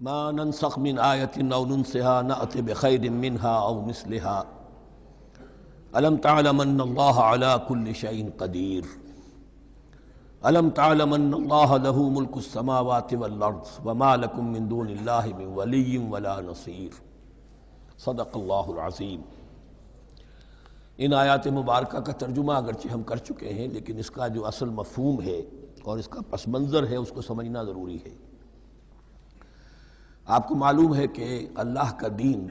ما ننسخ من آية أو ننسها نأت بخير منها أو مثلها ألم تعلم أن الله على كل شيء قدير ألم تعلم أن الله له ملك السماوات والأرض وما لكم من دون الله من ولي ولا نصير صدق اللہ العظیم۔ ان آیات مبارکہ کا ترجمہ اگرچہ ہم کر چکے ہیں، لیکن اس کا جو اصل مفہوم ہے اور اس کا پس منظر ہے اس کو سمجھنا ضروری ہے۔ آپ کو معلوم ہے کہ اللہ کا دین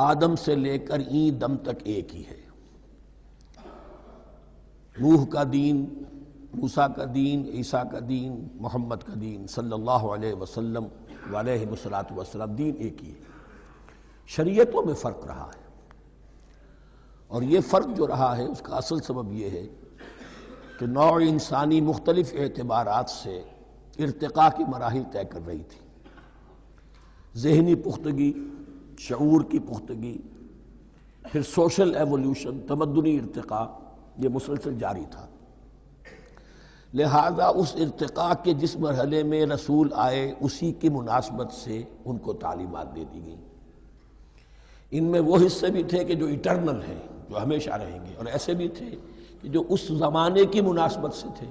آدم سے لے کر این دم تک ایک ہی ہے۔ نوح کا دین، موسیٰ کا دین، عیسیٰ کا دین، محمد کا دین صلی اللہ علیہ وسلم علیہ الصلوۃ دین ایک ہی ہے۔ شریعتوں میں فرق رہا ہے، اور یہ فرق جو رہا ہے اس کا اصل سبب یہ ہے کہ نوع انسانی مختلف اعتبارات سے ارتقاء کی مراحل طے کر رہی تھی۔ ذہنی پختگی، شعور کی پختگی، پھر سوشل ایولیوشن، تمدنی ارتقاء، یہ مسلسل جاری تھا۔ لہذا اس ارتقاء کے جس مرحلے میں رسول آئے اسی کی مناسبت سے ان کو تعلیمات دے دی گئیں۔ ان میں وہ حصے بھی تھے کہ جو ایٹرنل ہیں، جو ہمیشہ رہیں گے، اور ایسے بھی تھے کہ جو اس زمانے کی مناسبت سے تھے۔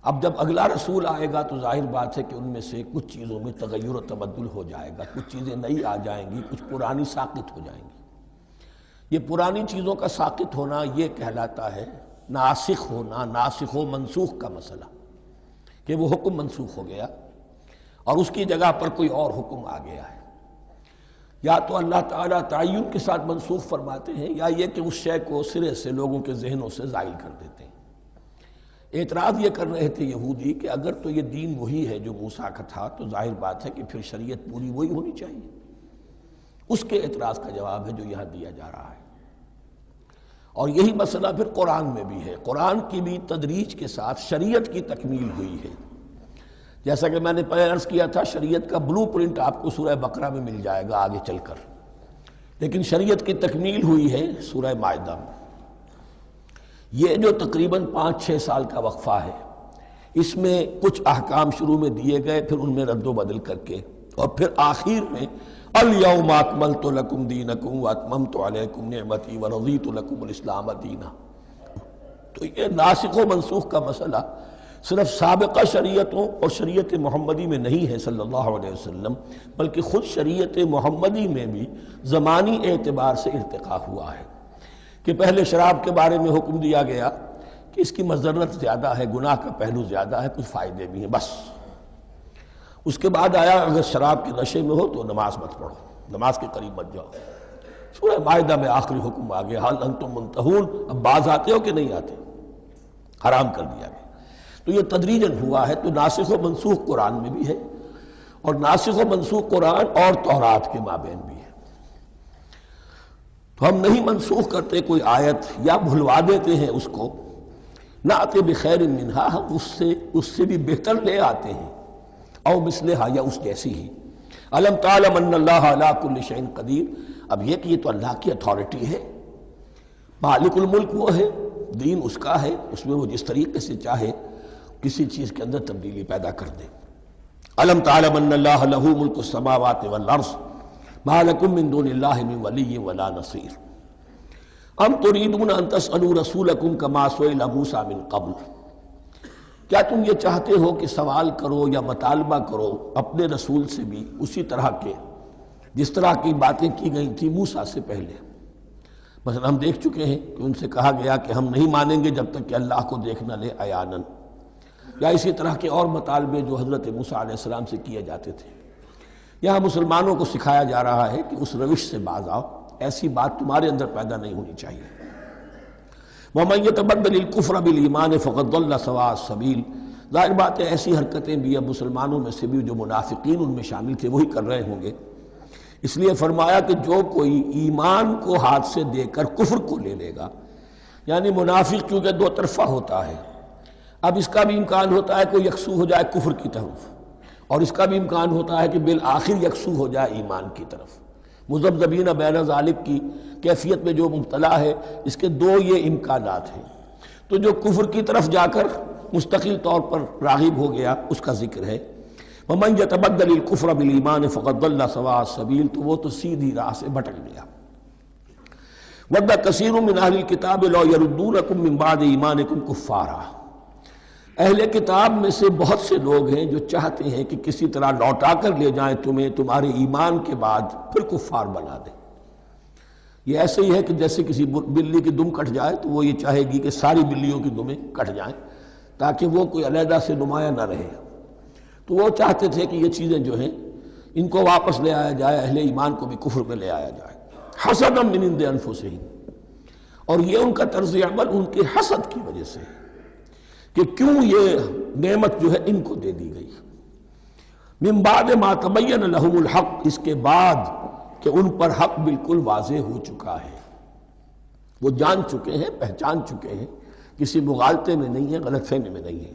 اب جب اگلا رسول آئے گا تو ظاہر بات ہے کہ ان میں سے کچھ چیزوں میں تغیر و تبدل ہو جائے گا، کچھ چیزیں نئی آ جائیں گی، کچھ پرانی ساقط ہو جائیں گی۔ یہ پرانی چیزوں کا ساقط ہونا یہ کہلاتا ہے ناسخ ہونا، ناسخ و منسوخ کا مسئلہ، کہ وہ حکم منسوخ ہو گیا اور اس کی جگہ پر کوئی اور حکم آ گیا ہے۔ یا تو اللہ تعالیٰ تعین کے ساتھ منسوخ فرماتے ہیں، یا یہ کہ اس شے کو سرے سے لوگوں کے ذہنوں سے زائل کر دیتے ہیں۔ اعتراض یہ کر رہے تھے یہودی کہ اگر تو یہ دین وہی ہے جو موسیٰ کا تھا تو ظاہر بات ہے کہ پھر شریعت پوری وہی ہونی چاہیے۔ اس کے اعتراض کا جواب ہے جو یہاں دیا جا رہا ہے، اور یہی مسئلہ پھر قرآن میں بھی ہے۔ قرآن کی بھی تدریج کے ساتھ شریعت کی تکمیل ہوئی ہے۔ جیسا کہ میں نے پہلے عرض کیا تھا، شریعت کا بلو پرنٹ آپ کو سورہ بقرہ میں مل جائے گا آگے چل کر، لیکن شریعت کی تکمیل ہوئی ہے سورہ مائدہ میں۔ یہ جو تقریباً 5-6 سال کا وقفہ ہے، اس میں کچھ احکام شروع میں دیے گئے، پھر ان میں رد و بدل کر کے، اور پھر آخر میں الیوم اکملت لکم دینکم واتممت علیکم نعمتی ورضیت لکم الاسلام دینا۔ تو یہ ناسخ و منسوخ کا مسئلہ صرف سابقہ شریعتوں اور شریعت محمدی میں نہیں ہے صلی اللہ علیہ وسلم، بلکہ خود شریعت محمدی میں بھی زمانی اعتبار سے ارتقاء ہوا ہے کہ پہلے شراب کے بارے میں حکم دیا گیا کہ اس کی مضرت زیادہ ہے، گناہ کا پہلو زیادہ ہے، کچھ فائدے بھی ہیں، بس۔ اس کے بعد آیا اگر شراب کے نشے میں ہو تو نماز مت پڑھو، نماز کے قریب مت جاؤ۔ سورہ مائدہ میں آخری حکم آ گیا، حل انتم منتہون، اب باز آتے ہو کہ نہیں آتے، حرام کر دیا گیا۔ تو یہ تدریجاً ہوا ہے۔ تو ناسخ و منسوخ قرآن میں بھی ہے، اور ناسخ و منسوخ قرآن اور تورات کے مابین بھی ہے۔ تو ہم نہیں منسوخ کرتے کوئی آیت یا بھلوا دیتے ہیں اس کو، نأت بخیر منہا، ہم اس سے بھی بہتر لے آتے ہیں، او مثلہا، یا اس جیسی ہی۔ الم تعلم ان اللہ علی کل شیء قدیر، اب یہ کہ یہ تو اللہ کی اتھارٹی ہے، مالک الملک وہ ہے، دین اس کا ہے، اس میں وہ جس طریقے سے چاہے کسی چیز کے اندر تبدیلی پیدا کر دے۔ الم تعلم ان اللہ لہ ملک السماوات والارض ما لکم من دون اللہ من ولی ولا نصیر ام تریدون ان تسألوا رسولکم کما سئل موسیٰ من قبل، کیا تم یہ چاہتے ہو کہ سوال کرو یا مطالبہ کرو اپنے رسول سے بھی اسی طرح کے جس طرح کی باتیں کی گئی تھی موسیٰ سے پہلے؟ مثلا ہم دیکھ چکے ہیں کہ ان سے کہا گیا کہ ہم نہیں مانیں گے جب تک کہ اللہ کو دیکھ نہ لے عیاناً، یا اسی طرح کے اور مطالبے جو حضرت موسیٰ علیہ السلام سے کیے جاتے تھے۔ یہاں مسلمانوں کو سکھایا جا رہا ہے کہ اس روش سے باز آؤ، ایسی بات تمہارے اندر پیدا نہیں ہونی چاہیے۔ وَمَن يَتَبَدَّلِ الْكُفْرَ بِالْإِيمَانِ فَقَدْ ضَلَّ سَوَاءَ السَّبِيلِ، ظاہر بات ہے ایسی حرکتیں بھی اب مسلمانوں میں سے بھی جو منافقین ان میں شامل تھے وہی کر رہے ہوں گے۔ اس لیے فرمایا کہ جو کوئی ایمان کو ہاتھ سے دے کر کفر کو لے لے گا، یعنی منافق کیونکہ دو طرفہ ہوتا ہے، اب اس کا بھی امکان ہوتا ہے کہ یکسو ہو جائے کفر کی طرف، اور اس کا بھی امکان ہوتا ہے کہ بالآخر یکسو ہو جائے ایمان کی طرف۔ مذبذبین بین ذالک کی کیفیت میں جو مبتلا ہے، اس کے دو یہ امکانات ہیں۔ تو جو کفر کی طرف جا کر مستقل طور پر راغب ہو گیا اس کا ذکر ہے۔ ومن یتبدل الکفر بالایمان فقد ضل سواء السبیل، تو وہ تو سیدھی راہ سے بھٹک گیا۔ ود کثیر من اہل الکتاب لو یردونکم من بعد ایمانکم کفارا، اہل کتاب میں سے بہت سے لوگ ہیں جو چاہتے ہیں کہ کسی طرح لوٹا کر لے جائیں تمہیں تمہارے ایمان کے بعد، پھر کفار بنا دیں۔ یہ ایسے ہی ہے کہ جیسے کسی بلی کی دم کٹ جائے تو وہ یہ چاہے گی کہ ساری بلیوں کی دمیں کٹ جائیں تاکہ وہ کوئی علیحدہ سے نمایاں نہ رہے۔ تو وہ چاہتے تھے کہ یہ چیزیں جو ہیں ان کو واپس لے آیا جائے، اہل ایمان کو بھی کفر میں لے آیا جائے، حسدا من عند انفسہم، اور یہ ان کا طرز عمل ان کے حسد کی وجہ سے کہ کیوں یہ نعمت جو ہے ان کو دے دی گئی۔ من بعد ما تبین لہم الحق، اس کے بعد کہ ان پر حق بالکل واضح ہو چکا ہے، وہ جان چکے ہیں، پہچان چکے ہیں، کسی مغالطے میں نہیں ہے، غلط فہمی میں نہیں ہے۔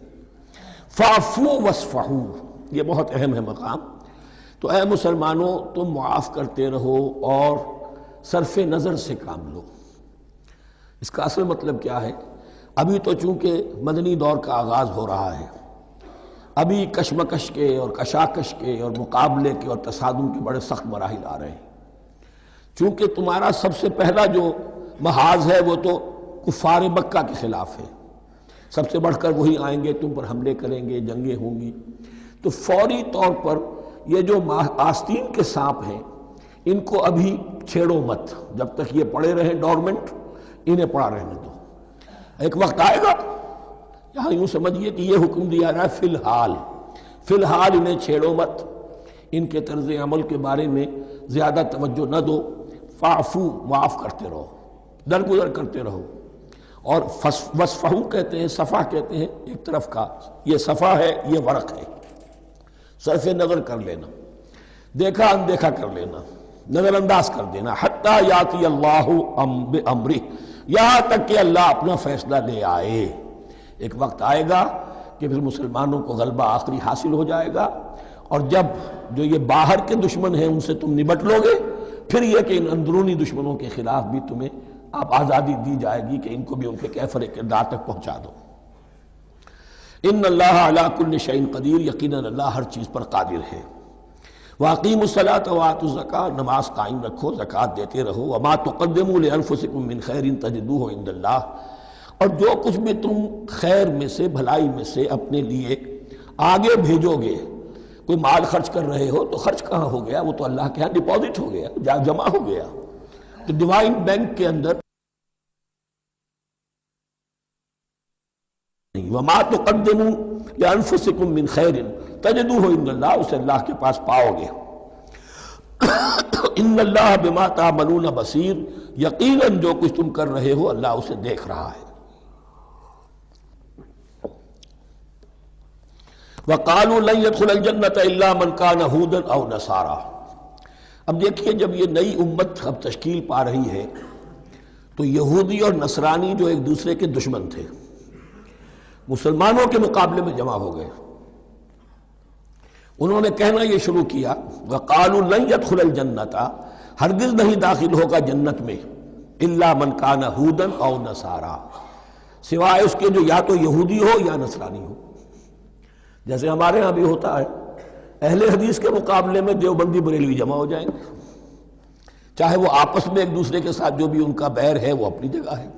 فاعفوا واصفحوا، یہ بہت اہم ہے مقام۔ تو اے مسلمانوں تم معاف کرتے رہو اور صرف نظر سے کام لو۔ اس کا اصل مطلب کیا ہے؟ ابھی تو چونکہ مدنی دور کا آغاز ہو رہا ہے، ابھی کشمکش کے اور کشاکش کے اور مقابلے کے اور تصادم کے بڑے سخت مراحل آ رہے ہیں۔ چونکہ تمہارا سب سے پہلا جو محاذ ہے وہ تو کفار مکہ کے خلاف ہے، سب سے بڑھ کر وہی آئیں گے، تم پر حملے کریں گے، جنگیں ہوں گی، تو فوری طور پر یہ جو آستین کے سانپ ہیں ان کو ابھی چھیڑو مت، جب تک یہ پڑے رہیں ڈورمنٹ، انہیں پڑا رہنے دو۔ ایک وقت آئے گا، یہاں یوں سمجھیے کہ یہ حکم دیا رہا ہے فی الحال انہیں چھیڑو مت، ان کے طرز عمل کے بارے میں زیادہ توجہ نہ دو، فاعفو، معاف کرتے رہو، درگزر کرتے رہو۔ اور وصفحو کہتے ہیں، صفح کہتے ہیں ایک طرف کا، یہ صفح ہے، یہ ورق ہے، صرف نظر کر لینا، دیکھا اندیکھا کر لینا، نظر انداز کر دینا، حتی یاتی اللہ بامرہ، یہاں تک کہ اللہ اپنا فیصلہ لے آئے۔ ایک وقت آئے گا کہ پھر مسلمانوں کو غلبہ آخری حاصل ہو جائے گا، اور جب جو یہ باہر کے دشمن ہیں ان سے تم نبٹ لو گے، پھر یہ کہ ان اندرونی دشمنوں کے خلاف بھی تمہیں آپ آزادی دی جائے گی کہ ان کو بھی ان کے کیفر کردار تک پہنچا دو۔ ان اللہ علی کل شیء قدیر، یقیناً اللہ ہر چیز پر قادر ہے۔ واقیموا الصلاۃ وآتوا الزکاۃ، نماز قائم رکھو، زکوٰۃ دیتے رہو۔ وما تقدموا لانفسکم من خیر تجدوہ عند اللہ، اور جو کچھ بھی تم خیر میں سے، بھلائی میں سے اپنے لیے آگے بھیجو گے، کوئی مال خرچ کر رہے ہو تو خرچ کہاں ہو گیا؟ وہ تو اللہ کے ہاں ڈپازٹ ہو گیا، جمع ہو گیا، تو ڈیوائن بینک کے اندر۔ وما تقدموا لانفسکم من خیر تجدوہ عند اللہ، اسے اللہ کے پاس پاؤ گے۔ ان اللہ بما تعملون بصیر، یقیناً جو کچھ تم کر رہے ہو اللہ اسے دیکھ رہا ہے۔ وقالوا لن يدخل الجنة الا من كان هودا او نصارى، اب دیکھیے جب یہ نئی امت اب تشکیل پا رہی ہے تو یہودی اور نصرانی جو ایک دوسرے کے دشمن تھے مسلمانوں کے مقابلے میں جمع ہو گئے، انہوں نے کہنا یہ شروع کیا وقالوا لن يدخل الجنة، ہرگز نہیں داخل ہوگا جنت میں، الا من كان هودا او نصارى، سوائے اس کے جو یا تو یہودی ہو یا نصرانی ہو۔ جیسے ہمارے ہاں بھی ہوتا ہے، اہل حدیث کے مقابلے میں دیوبندی بریلوی جمع ہو جائیں گے، چاہے وہ آپس میں ایک دوسرے کے ساتھ جو بھی ان کا بیر ہے وہ اپنی جگہ ہے۔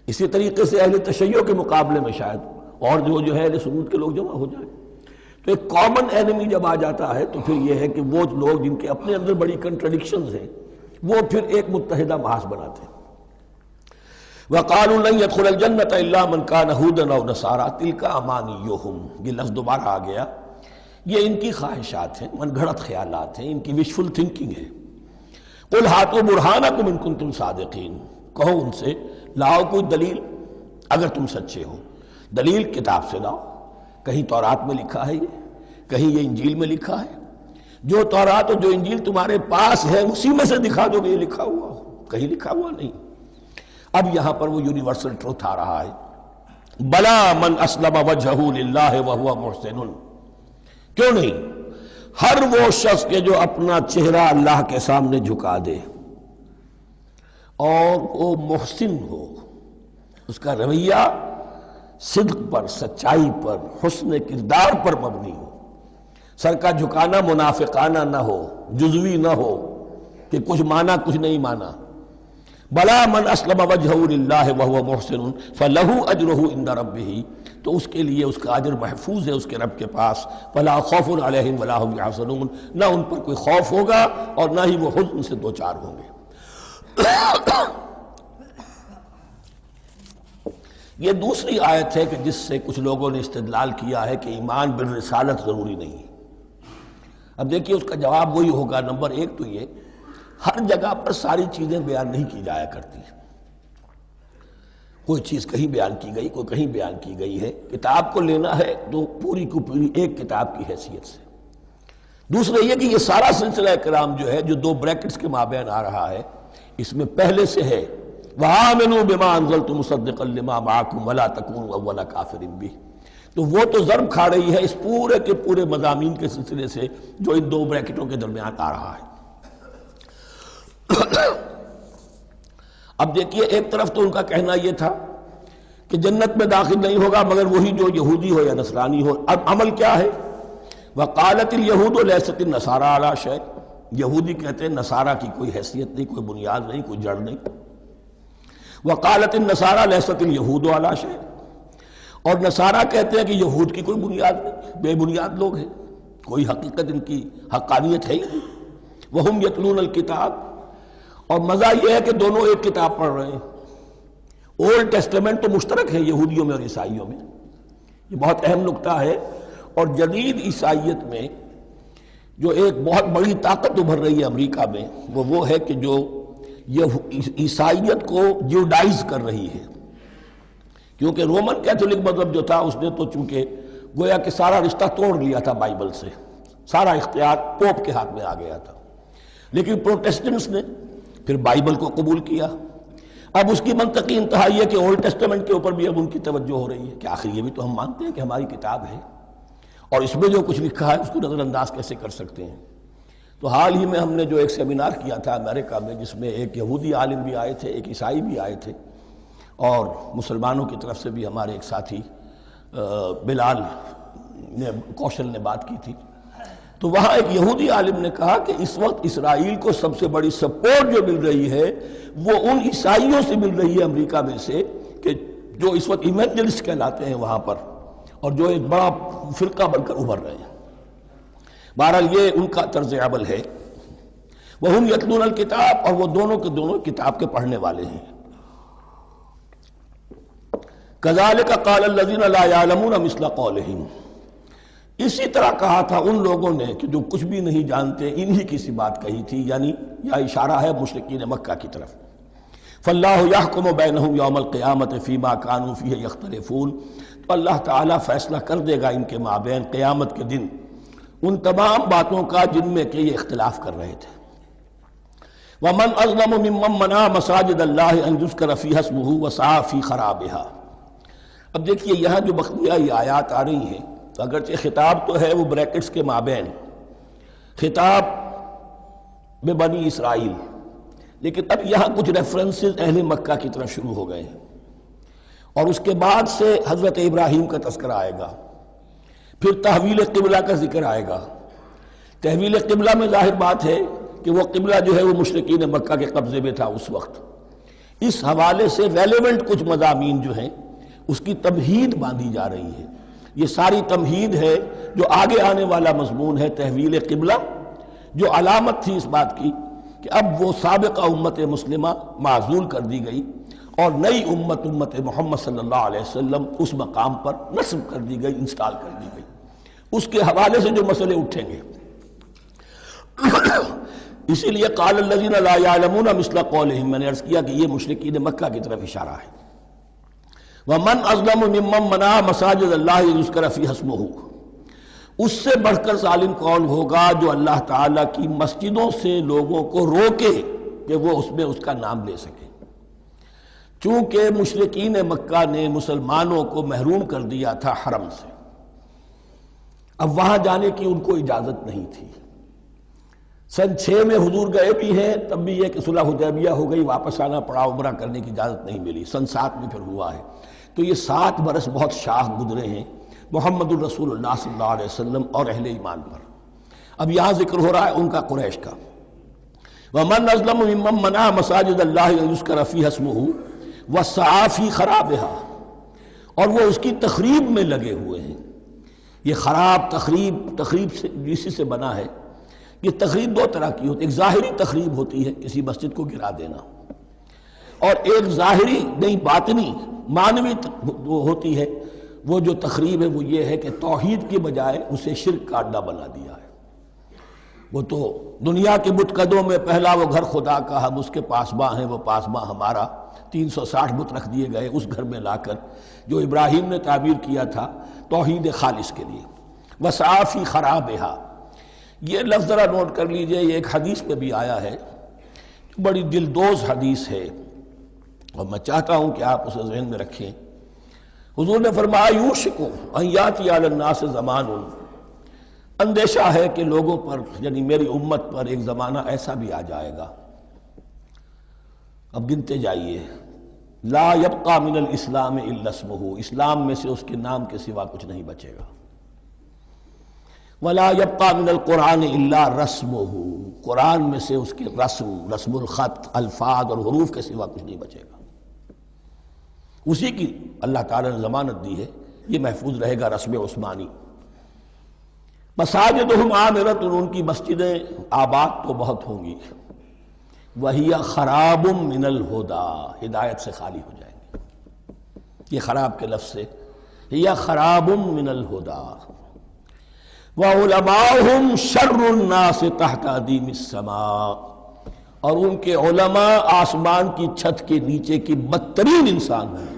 اسی طریقے سے اہل تشیع کے مقابلے میں شاید اور جو ہے اہل سنت کے لوگ جمع ہو جائیں۔ تو ایک کامن اینمی جب آ جاتا ہے تو پھر یہ ہے کہ وہ لوگ جن کے اپنے اندر بڑی کنٹرڈکشنز ہیں وہ پھر ایک متحدہ محاذ بناتے ہیں۔ وقالوا لن يدخل الجنة الا من كان هودا او نصارى تلك امانيهم، یہ لفظ دوبارہ آ گیا، یہ ان کی خواہشات ہیں، من گھڑت خیالات ہیں، ان کی وشفل تھنکنگ ہے۔ قل هاتوا برهانكم ان كنتم صادقين، کہو ان سے لاؤ کوئی دلیل اگر تم سچے ہو، دلیل کتاب سے لاؤ، کہیں تورات میں لکھا ہے یہ، کہیں یہ انجیل میں لکھا ہے، جو تورات اور جو انجیل تمہارے پاس ہے اسی میں سے دکھا دو کہ یہ لکھا ہوا ہو، کہیں لکھا ہوا نہیں۔ اب یہاں پر وہ یونیورسل ٹروتھ آ رہا ہے، بلا من اسلم وجہہ للہ وہو محسن، کیوں نہیں، ہر وہ شخص کے جو اپنا چہرہ اللہ کے سامنے جھکا دے اور وہ محسن ہو، اس کا رویہ صدق پر، سچائی پر، حسن کردار پر مبنی ہو، سر کا جھکانا منافقانہ نہ ہو، جزوی نہ ہو کہ کچھ مانا کچھ نہیں مانا. بلا من اسلم وجہہ للہ وہو محسن فلہ اجرہ عند ربہ، تو اس کے لیے اس کا اجر محفوظ ہے اس کے رب کے پاس. فلا خوف علیہم ولا هم یحزنون، نہ ان پر کوئی خوف ہوگا اور نہ ہی وہ حزن سے دوچار ہوں گے. یہ دوسری آیت ہے کہ جس سے کچھ لوگوں نے استدلال کیا ہے کہ ایمان بالرسالت ضروری نہیں ہے. اب دیکھیے اس کا جواب وہی ہوگا. نمبر ایک تو یہ، ہر جگہ پر ساری چیزیں بیان نہیں کی جایا کرتی. کوئی چیز کہیں بیان کی گئی، کوئی کہیں بیان کی گئی ہے. کتاب کو لینا ہے تو پوری کو پوری ایک کتاب کی حیثیت سے. دوسرا یہ کہ یہ سارا سلسلہ کرام جو ہے، جو دو بریکٹس کے مابین آ رہا ہے، اس میں پہلے سے ہے وَآمِنُوا بِمَا أَنزَلْتُ مُصَدِّقًا لِمَا مَعَكُمْ وَلَا تَكُونُوا أَوَّلَ كَافِرٍ بِهِ. تو وہ تو ضرب کھا رہی ہے اس پورے کے پورے مضامین کے سلسلے سے جو ان دو بریکٹوں کے درمیان آ رہا ہے. اب دیکھیے، ایک طرف تو ان کا کہنا یہ تھا کہ جنت میں داخل نہیں ہوگا مگر وہی جو یہودی ہو یا نصرانی ہو. اب عمل کیا ہے؟ وَقَالَتِ الْيَهُودُ لَيْسَتِ النَّصَارَىٰ عَلَىٰ شَيْءٍ، یہودی کہتے ہیں نصارہ کی کوئی حیثیت نہیں، کوئی بنیاد نہیں، کوئی جڑ نہیں. وقالت النصارى ليست اليهود على شيء، اور نصارہ کہتے ہیں کہ یہود کی کوئی بنیاد نہیں، بے بنیاد لوگ ہیں، کوئی حقیقت ان کی حقانیت ہے ہی نہیں. وهم يتلون الكتاب، اور مزہ یہ ہے کہ دونوں ایک کتاب پڑھ رہے ہیں. اولڈ ٹیسٹمنٹ تو مشترک ہے یہودیوں میں اور عیسائیوں میں، یہ بہت اہم نکتہ ہے. اور جدید عیسائیت میں جو ایک بہت بڑی طاقت ابھر رہی ہے امریکہ میں، وہ ہے کہ جو یہ عیسائیت کو جیوڈائز کر رہی ہے. کیونکہ رومن کیتھولک مذہب جو تھا اس نے تو چونکہ گویا کہ سارا رشتہ توڑ لیا تھا بائبل سے، سارا اختیار پوپ کے ہاتھ میں آ گیا تھا. لیکن پروٹیسٹنٹس نے پھر بائبل کو قبول کیا. اب اس کی منطقی انتہا یہ کہ اولڈ ٹیسٹمنٹ کے اوپر بھی اب ان کی توجہ ہو رہی ہے کہ آخر یہ بھی تو ہم مانتے ہیں کہ ہماری کتاب ہے، اور اس میں جو کچھ لکھا ہے اس کو نظر انداز کیسے کر سکتے ہیں. تو حال ہی میں ہم نے جو ایک سیمینار کیا تھا امریکہ میں، جس میں ایک یہودی عالم بھی آئے تھے، ایک عیسائی بھی آئے تھے، اور مسلمانوں کی طرف سے بھی ہمارے ایک ساتھی بلال کوشل نے بات کی تھی. تو وہاں ایک یہودی عالم نے کہا کہ اس وقت اسرائیل کو سب سے بڑی سپورٹ جو مل رہی ہے وہ ان عیسائیوں سے مل رہی ہے امریکہ میں سے، کہ جو اس وقت ایونجلسٹ کہلاتے ہیں وہاں پر، اور جو ایک بڑا فرقہ بن کر ابھر رہے ہیں. بہرحال یہ ان کا طرز عمل ہے. وَهُمْ يَتْلُونَ الْكِتَابَ، اور وہ دونوں کے دونوں کتاب کے پڑھنے والے ہیں. كَذَلِكَ قَالَ الَّذِينَ لَا يَعْلَمُونَ مِثْلَ قَوْلِهِمْ، اسی طرح کہا تھا ان لوگوں نے کہ جو کچھ بھی نہیں جانتے انہی کی سی بات کہی تھی، یعنی یہ اشارہ ہے مشرکین مکہ کی طرف. فَاللَّهُ يَحْكُمُ بَيْنَهُمْ يَوْمَ الْقِيَامَةِ فِيمَا كَانُوا فِيهِ يَخْتَلِفُونَ، تو اللہ تعالیٰ فیصلہ کر دے گا ان کے مابین قیامت کے دن ان تمام باتوں کا جن میں کہ یہ اختلاف کر رہے تھے. وَمَنْ أَظْلَمُ مِمَّنْ مَنَعَ مَسَاجِدَ اللَّهِ أَنْ يُذْكَرَ فِيهَا اسْمُهُ وَسَعَىٰ فِي خَرَابِهَا. اب دیکھیے یہاں جو بقیہ یہ آیات آ رہی ہیں، تو اگرچہ خطاب تو ہے وہ بریکٹس کے مابین، خطاب بنی اسرائیل، لیکن اب یہاں کچھ ریفرنسز اہل مکہ کی طرف شروع ہو گئے ہیں. اور اس کے بعد سے حضرت ابراہیم کا تذکرہ آئے گا، پھر تحویل قبلہ کا ذکر آئے گا. تحویل قبلہ میں ظاہر بات ہے کہ وہ قبلہ جو ہے وہ مشرکین مکہ کے قبضے میں تھا اس وقت. اس حوالے سے ریلیونٹ کچھ مضامین جو ہیں اس کی تمہید باندھی جا رہی ہے. یہ ساری تمہید ہے جو آگے آنے والا مضمون ہے تحویل قبلہ، جو علامت تھی اس بات کی کہ اب وہ سابقہ امت مسلمہ معزول کر دی گئی اور نئی امت محمد صلی اللہ علیہ وسلم اس مقام پر نصب کر دی گئی، انسٹال کر دی گئی. اس کے حوالے سے جو مسئلے اٹھیں گے اسی لیے قال الذین لا یعلمون مثل قولہم، میں نے عرض کیا کہ یہ مشرکین مکہ کی طرف اشارہ ہے. وَمَنْ أَظْلَمُ مِمَّنْ مَنَعَ مَسَاجِدَ اللَّهِ يُذْكَرَ فِيهَا اسْمُهُ، اس سے بڑھ کر ظالم کون ہوگا جو اللہ تعالیٰ کی مسجدوں سے لوگوں کو روکے کہ وہ اس میں اس کا نام لے سکے. چونکہ مشرکین مکہ نے مسلمانوں کو محروم کر دیا تھا حرم سے، اب وہاں جانے کی ان کو اجازت نہیں تھی. سن 6 میں حضور گئے بھی ہیں، تب بھی یہ کہ صلح حدیبیہ ہو گئی، واپس آنا پڑا، عمرہ کرنے کی اجازت نہیں ملی. سن 7 میں پھر ہوا ہے. تو یہ 7 برس بہت شاہ گزرے ہیں محمد الرسول اللہ صلی اللہ علیہ وسلم اور اہل ایمان پر. اب یہاں ذکر ہو رہا ہے ان کا، قریش کا۔ وَمَنْ أَظْلَمُ مِمَّنْ مَنَعَ مَسَاجِدَ اللَّهِ أَنْ يُذْكَرَ فِيهَا اسْمُهُ وَسَعَىٰ فِي خَرَابِهَا، اور وہ اس کی تخریب میں لگے ہوئے ہیں۔ یہ خراب تخریب سے اسی سے بنا ہے۔ یہ تخریب دو طرح کی ہوتی ہے، ایک ظاہری تخریب ہوتی ہے کسی مسجد کو گرا دینا، اور ایک ظاہری نہیں باطنی معنوی ہوتی ہے۔ وہ جو تخریب ہے وہ یہ ہے کہ توحید کی بجائے اسے شرک کا اڈا بنا دیا ہے۔ وہ تو دنیا کے بتکدوں میں پہلا وہ گھر خدا کا، ہم اس کے پاسباں ہیں، وہ پاسباں ہمارا، 360 بت رکھ دیے گئے اس گھر میں لا کر، جو ابراہیم نے تعبیر کیا تھا توحید خالص کے لیے۔ وَسَعَىٰ فِي خَرَابِهَا، یہ لفظ ذرا نوٹ کر لیجئے، یہ ایک حدیث میں بھی آیا ہے، بڑی دلدوز حدیث ہے، اور میں چاہتا ہوں کہ آپ اسے ذہن میں رکھیں۔ حضور نے فرمایا یوشک ان یاتی علی الناس زمان، اندیشہ ہے کہ لوگوں پر یعنی میری امت پر ایک زمانہ ایسا بھی آ جائے گا، اب گنتے جائیے، لا یبقى من الاسلام الا اسمہ، اسلام میں سے اس کے نام کے سوا کچھ نہیں بچے گا، ولا یبقى من القرآن الا رسمہ، قرآن میں سے اس کے رسم الخط، الفاظ اور حروف کے سوا کچھ نہیں بچے گا۔ اسی کی اللہ تعالیٰ نے ضمانت دی ہے، یہ محفوظ رہے گا رسم عثمانی۔ مساجدہم عامرۃ، ان کی مسجدیں آباد تو بہت ہوں گی، وہی خراب من الہدی، ہدایت سے خالی ہو جائیں گے۔ یہ خراب کے لفظ سے ہی خراب من الہدی، وعلماؤہم شر الناس تحت ادیم السماء، اور ان کے علماء آسمان کی چھت کے نیچے کی بدترین انسان ہیں۔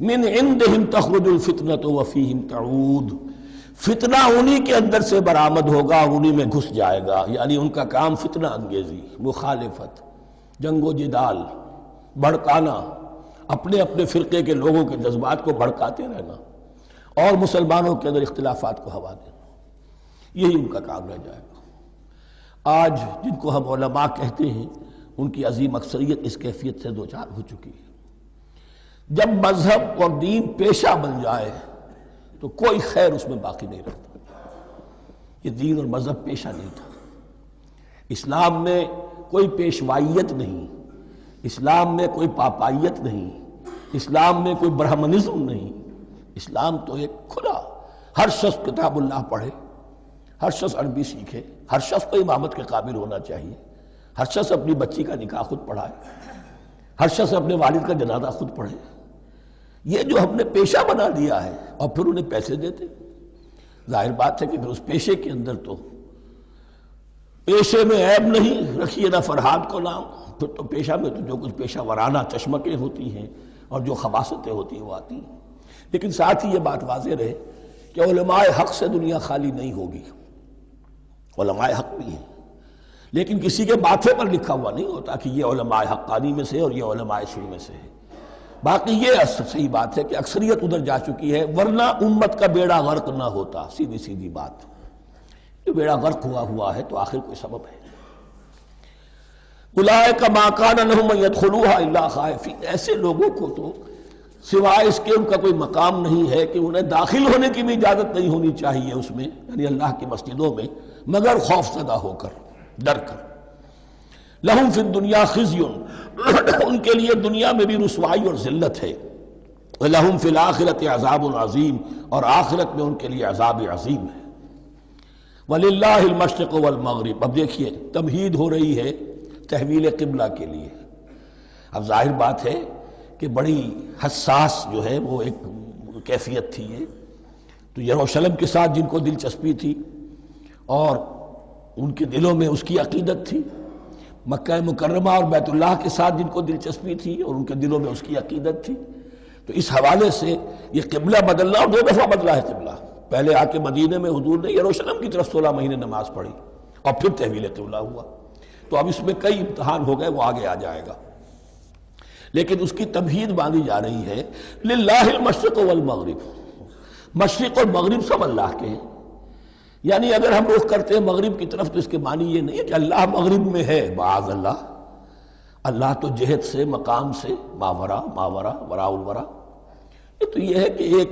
من عندہم تخرج الفتنۃ وفیہم تعود، فتنہ انہی کے اندر سے برآمد ہوگا اور انہی میں گھس جائے گا، یعنی ان کا کام فتنہ انگیزی، مخالفت، جنگ و جدال، بھڑکانا، اپنے اپنے فرقے کے لوگوں کے جذبات کو بھڑکاتے رہنا اور مسلمانوں کے اندر اختلافات کو ہوا دینا، یہی ان کا کام رہ جائے گا۔ آج جن کو ہم علماء کہتے ہیں ان کی عظیم اکثریت اس کیفیت سے دوچار ہو چکی ہے۔ جب مذہب اور دین پیشہ بن جائے تو کوئی خیر اس میں باقی نہیں رہتا۔ یہ دین اور مذہب پیشہ نہیں تھا، اسلام میں کوئی پیشوائیت نہیں، اسلام میں کوئی پاپائیت نہیں، اسلام میں کوئی برہمنزم نہیں، اسلام تو ایک کھلا، ہر شخص کتاب اللہ پڑھے، ہر شخص عربی سیکھے، ہر شخص کو امامت کے قابل ہونا چاہیے، ہر شخص اپنی بچی کا نکاح خود پڑھائے، ہر شخص اپنے والد کا جنازہ خود پڑھے۔ یہ جو ہم نے پیشہ بنا دیا ہے اور پھر انہیں پیسے دیتے، ظاہر بات ہے کہ پھر اس پیشے کے اندر تو پیشے میں عیب نہیں، رکھیے نہ فرہاد کو نام، پھر تو پیشہ میں تو جو کچھ پیشہ ورانہ چشمکیں ہوتی ہیں اور جو خباثتیں ہوتی ہیں وہ آتی ہیں۔ لیکن ساتھ ہی یہ بات واضح رہے کہ علماء حق سے دنیا خالی نہیں ہوگی، علماء حق بھی ہیں، لیکن کسی کے ماتھے پر لکھا ہوا نہیں ہوتا کہ یہ علماء حقانی میں سے اور یہ علماء سو میں سے ہے۔ باقی یہ صحیح بات ہے کہ اکثریت ادھر جا چکی ہے، ورنہ امت کا بیڑا غرق نہ ہوتا، سیدھی سیدھی بات۔ یہ بیڑا غرق ہوا ہے تو آخر کوئی سبب ہے۔ اولئک ما کان لہم ان یدخلوها الا خائفین، ایسے لوگوں کو تو سوائے اس کے ان کا کوئی مقام نہیں ہے کہ انہیں داخل ہونے کی بھی اجازت نہیں ہونی چاہیے اس میں، یعنی اللہ کی مسجدوں میں، مگر خوف زدہ ہو کر، ڈر کر۔ لہم فی الدنیا خزی، ان کے لیے دنیا میں بھی رسوائی اور ذلت ہے، لہم فی الآخرۃ عذاب عظیم، اور آخرت میں ان کے لیے عذاب عظیم ہے۔ وللہ المشرق والمغرب، اب دیکھیے تمہید ہو رہی ہے تحویل قبلہ کے لیے۔ اب ظاہر بات ہے کہ بڑی حساس جو ہے وہ ایک کیفیت تھی یہ تو یروشلم کے ساتھ جن کو دلچسپی تھی اور ان کے دلوں میں اس کی عقیدت تھی، مکہ مکرمہ اور بیت اللہ کے ساتھ جن کو دلچسپی تھی اور ان کے دلوں میں اس کی عقیدت تھی، تو اس حوالے سے یہ قبلہ بدلنا، اور 2 دفعہ بدلا ہے قبلہ۔ پہلے آ کے مدینے میں حضور نے یروشلم کی طرف 16 مہینے نماز پڑھی اور پھر تحویل قبلہ ہوا، تو اب اس میں کئی امتحان ہو گئے، وہ آگے آ جائے گا، لیکن اس کی تمہید باندھی جا رہی ہے۔ للہ المشرق والمغرب، مشرق اور مغرب سب اللہ کے ہیں، یعنی اگر ہم رخ کرتے ہیں مغرب کی طرف تو اس کے معنی یہ نہیں ہے کہ اللہ مغرب میں ہے، معاذ اللہ، اللہ تو جہت سے، مقام سے ماورا، وراء الورا۔ یہ تو یہ ہے کہ ایک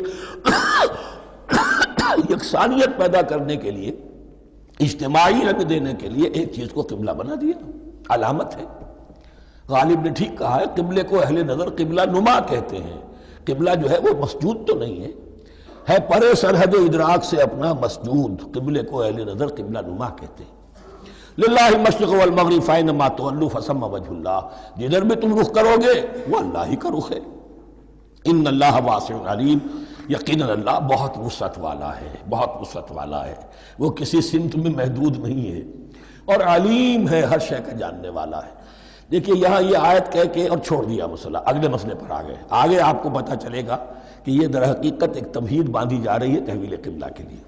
یکسانیت پیدا کرنے کے لیے، اجتماعی رنگ دینے کے لیے ایک چیز کو قبلہ بنا دیا، علامت ہے۔ غالب نے ٹھیک کہا ہے، قبلے کو اہل نظر قبلہ نما کہتے ہیں۔ قبلہ جو ہے وہ مسجود تو نہیں ہے پرے سرحد ادراک سے اپنا مسجود، قبلے کو اہل نظر قبلہ نما کہتے ہیں۔ للہ المشرق والمغرب فینما تولوا فثم وجہ اللہ، جدھر بھی تم رخ کرو گے وہ اللہ ہی کا رخ ہے۔ ان اللہ واسع علیم، یقیناً اللہ بہت وسعت والا ہے، بہت وسعت والا ہے، وہ کسی سمت میں محدود نہیں ہے، اور علیم ہے، ہر شے کا جاننے والا ہے۔ دیکھیے یہاں یہ آیت کہہ کے اور چھوڑ دیا مسئلہ، اگلے مسئلے پر آ گئے۔ آگے آپ کو پتہ چلے گا کہ یہ در حقیقت ایک تمہید باندھی جا رہی ہے تحویل قبلہ کے لیے۔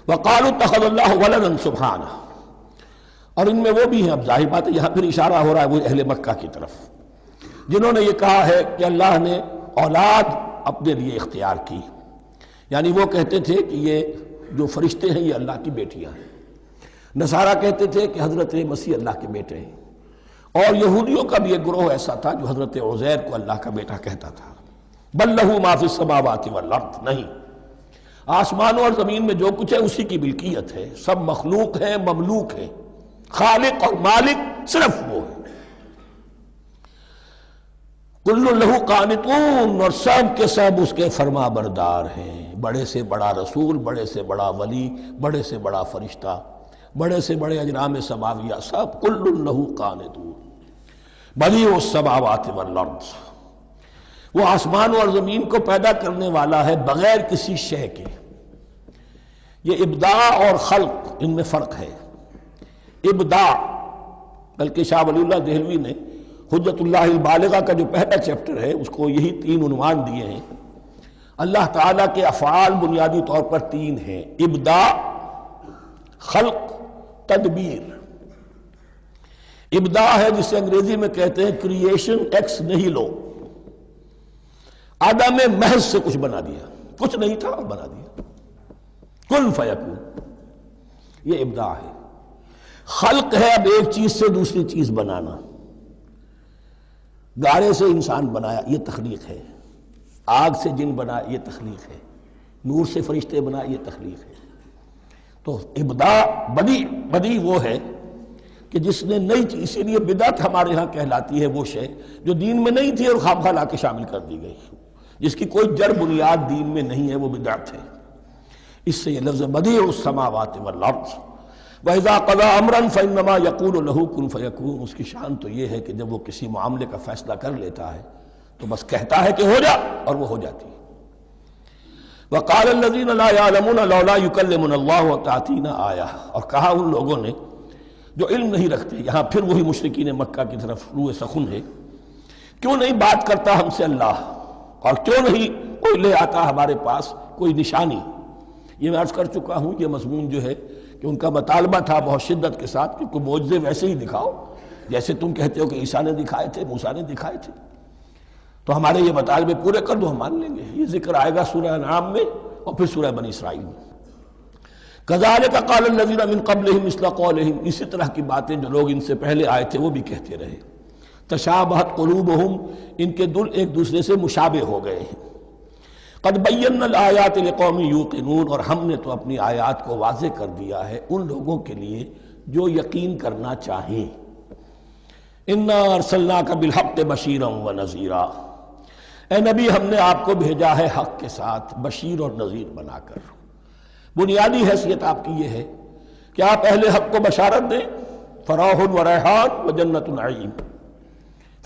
وقالوا اتخذ اللہ ولدا سبحانہ، اور ان میں وہ بھی ہیں، اب ظاہر بات ہے یہاں پھر اشارہ ہو رہا ہے وہ اہل مکہ کی طرف، جنہوں نے یہ کہا ہے کہ اللہ نے اولاد اپنے لیے اختیار کی، یعنی وہ کہتے تھے کہ یہ جو فرشتے ہیں یہ اللہ کی بیٹیاں ہیں، نصارہ کہتے تھے کہ حضرت مسیح اللہ کے بیٹے ہیں، اور یہودیوں کا بھی ایک گروہ ایسا تھا جو حضرت عزیر کو اللہ کا بیٹا کہتا تھا۔ بل لہ ما فی السماوات والارض، نہیں، آسمانوں اور زمین میں جو کچھ ہے اسی کی ملکیت ہے، سب مخلوق ہیں، مملوک ہیں، خالق اور مالک صرف وہ ہے۔ کل لہ قانتون، اور سب کے سب اس کے فرما بردار ہیں، بڑے سے بڑا رسول، بڑے سے بڑا ولی، بڑے سے بڑا فرشتہ، بڑے سے بڑے اجرام سماویہ، سب کل لہ قانتون۔ بدیع السماوات والارض، وہ آسمان اور زمین کو پیدا کرنے والا ہے بغیر کسی شے کے۔ یہ ابداع اور خلق، ان میں فرق ہے۔ ابداع، بلکہ شاہ ولی اللہ دہلوی نے حجت اللہ البالغہ کا جو پہلا چیپٹر ہے اس کو یہی 3 عنوان دیے ہیں۔ اللہ تعالیٰ کے افعال بنیادی طور پر 3 ہیں، ابداع، خلق، تدبیر۔ ابداع ہے جسے انگریزی میں کہتے ہیں کریشن ایکس نہیلو، عدم محض سے کچھ بنا دیا، کچھ نہیں تھا اور بنا دیا، کن فیکون، یہ ابداع ہے۔ خلق ہے اب ایک چیز سے دوسری چیز بنانا، گارے سے انسان بنایا، یہ تخلیق ہے، آگ سے جن بنا، یہ تخلیق ہے، نور سے فرشتے بنا، یہ تخلیق ہے۔ تو ابداع، بدیع وہ ہے کہ جس نے نئی چیز، اسی لیے بدعت ہمارے ہاں کہلاتی ہے وہ شے جو دین میں نہیں تھی اور خواہ لا کے شامل کر دی گئی، جس کی کوئی جڑ بنیاد دین میں نہیں ہے، وہ بدعت ہے۔ اس سے یہ لفظ بدیع السماوات والارض، وَإِذَا قَضَىٰ أَمْرًا فَإِنَّمَا يَقُولُ لَهُ كُن فَيَكُونُ، اس کی شان تو یہ ہے کہ جب وہ کسی معاملے کا فیصلہ کر لیتا ہے تو بس کہتا ہے کہ ہو جا، اور وہ ہو جاتی ہے۔ وَقَالَ الَّذِينَ لَا يَعْلَمُونَ لَوْلَا يُكَلِّمُنَا اللَّهُ وَتَأْتِينَا آیَةٌ، اور کہا ان لوگوں نے جو علم نہیں رکھتے، یہاں پھر وہی مشرکین مکہ کی طرف روح سخن ہے، کیوں نہیں بات کرتا ہم سے اللہ، اور کیوں نہیں کوئی لے آتا ہمارے پاس کوئی نشانی۔ یہ میں عرض کر چکا ہوں، یہ مضمون جو ہے کہ ان کا مطالبہ تھا بہت شدت کے ساتھ کہ کوئی معجزے ویسے ہی دکھاؤ جیسے تم کہتے ہو کہ عیسیٰ نے دکھائے تھے، موسیٰ نے دکھائے تھے، تو ہمارے یہ مطالبے پورے کر دو، ہم مان لیں گے۔ یہ ذکر آئے گا سورہ انعام میں اور پھر سورہ بنی اسرائیل میں۔ كَذَلِكَ قَالَ الَّذِينَ مِن قَبْلِهِمْ مِثْلَ قَوْلِهِمْ، اسی طرح کی باتیں جو لوگ ان سے پہلے آئے تھے وہ بھی کہتے رہے۔ تشابہت قلوبہم، ان کے دل ایک دوسرے سے مشابہ ہو گئے ہیں۔ قد بینا الآیات لقوم یوقنون، اور ہم نے تو اپنی آیات کو واضح کر دیا ہے ان لوگوں کے لیے جو یقین کرنا چاہیں۔ انا ارسلناک بالحق بشیرا ونذیرا، اے نبی ہم نے آپ کو بھیجا ہے حق کے ساتھ بشیر اور نذیر بنا کر۔ بنیادی حیثیت آپ کی یہ ہے کہ آپ اہل حق کو بشارت دیں، فراح و ریحان و جنت نعیم،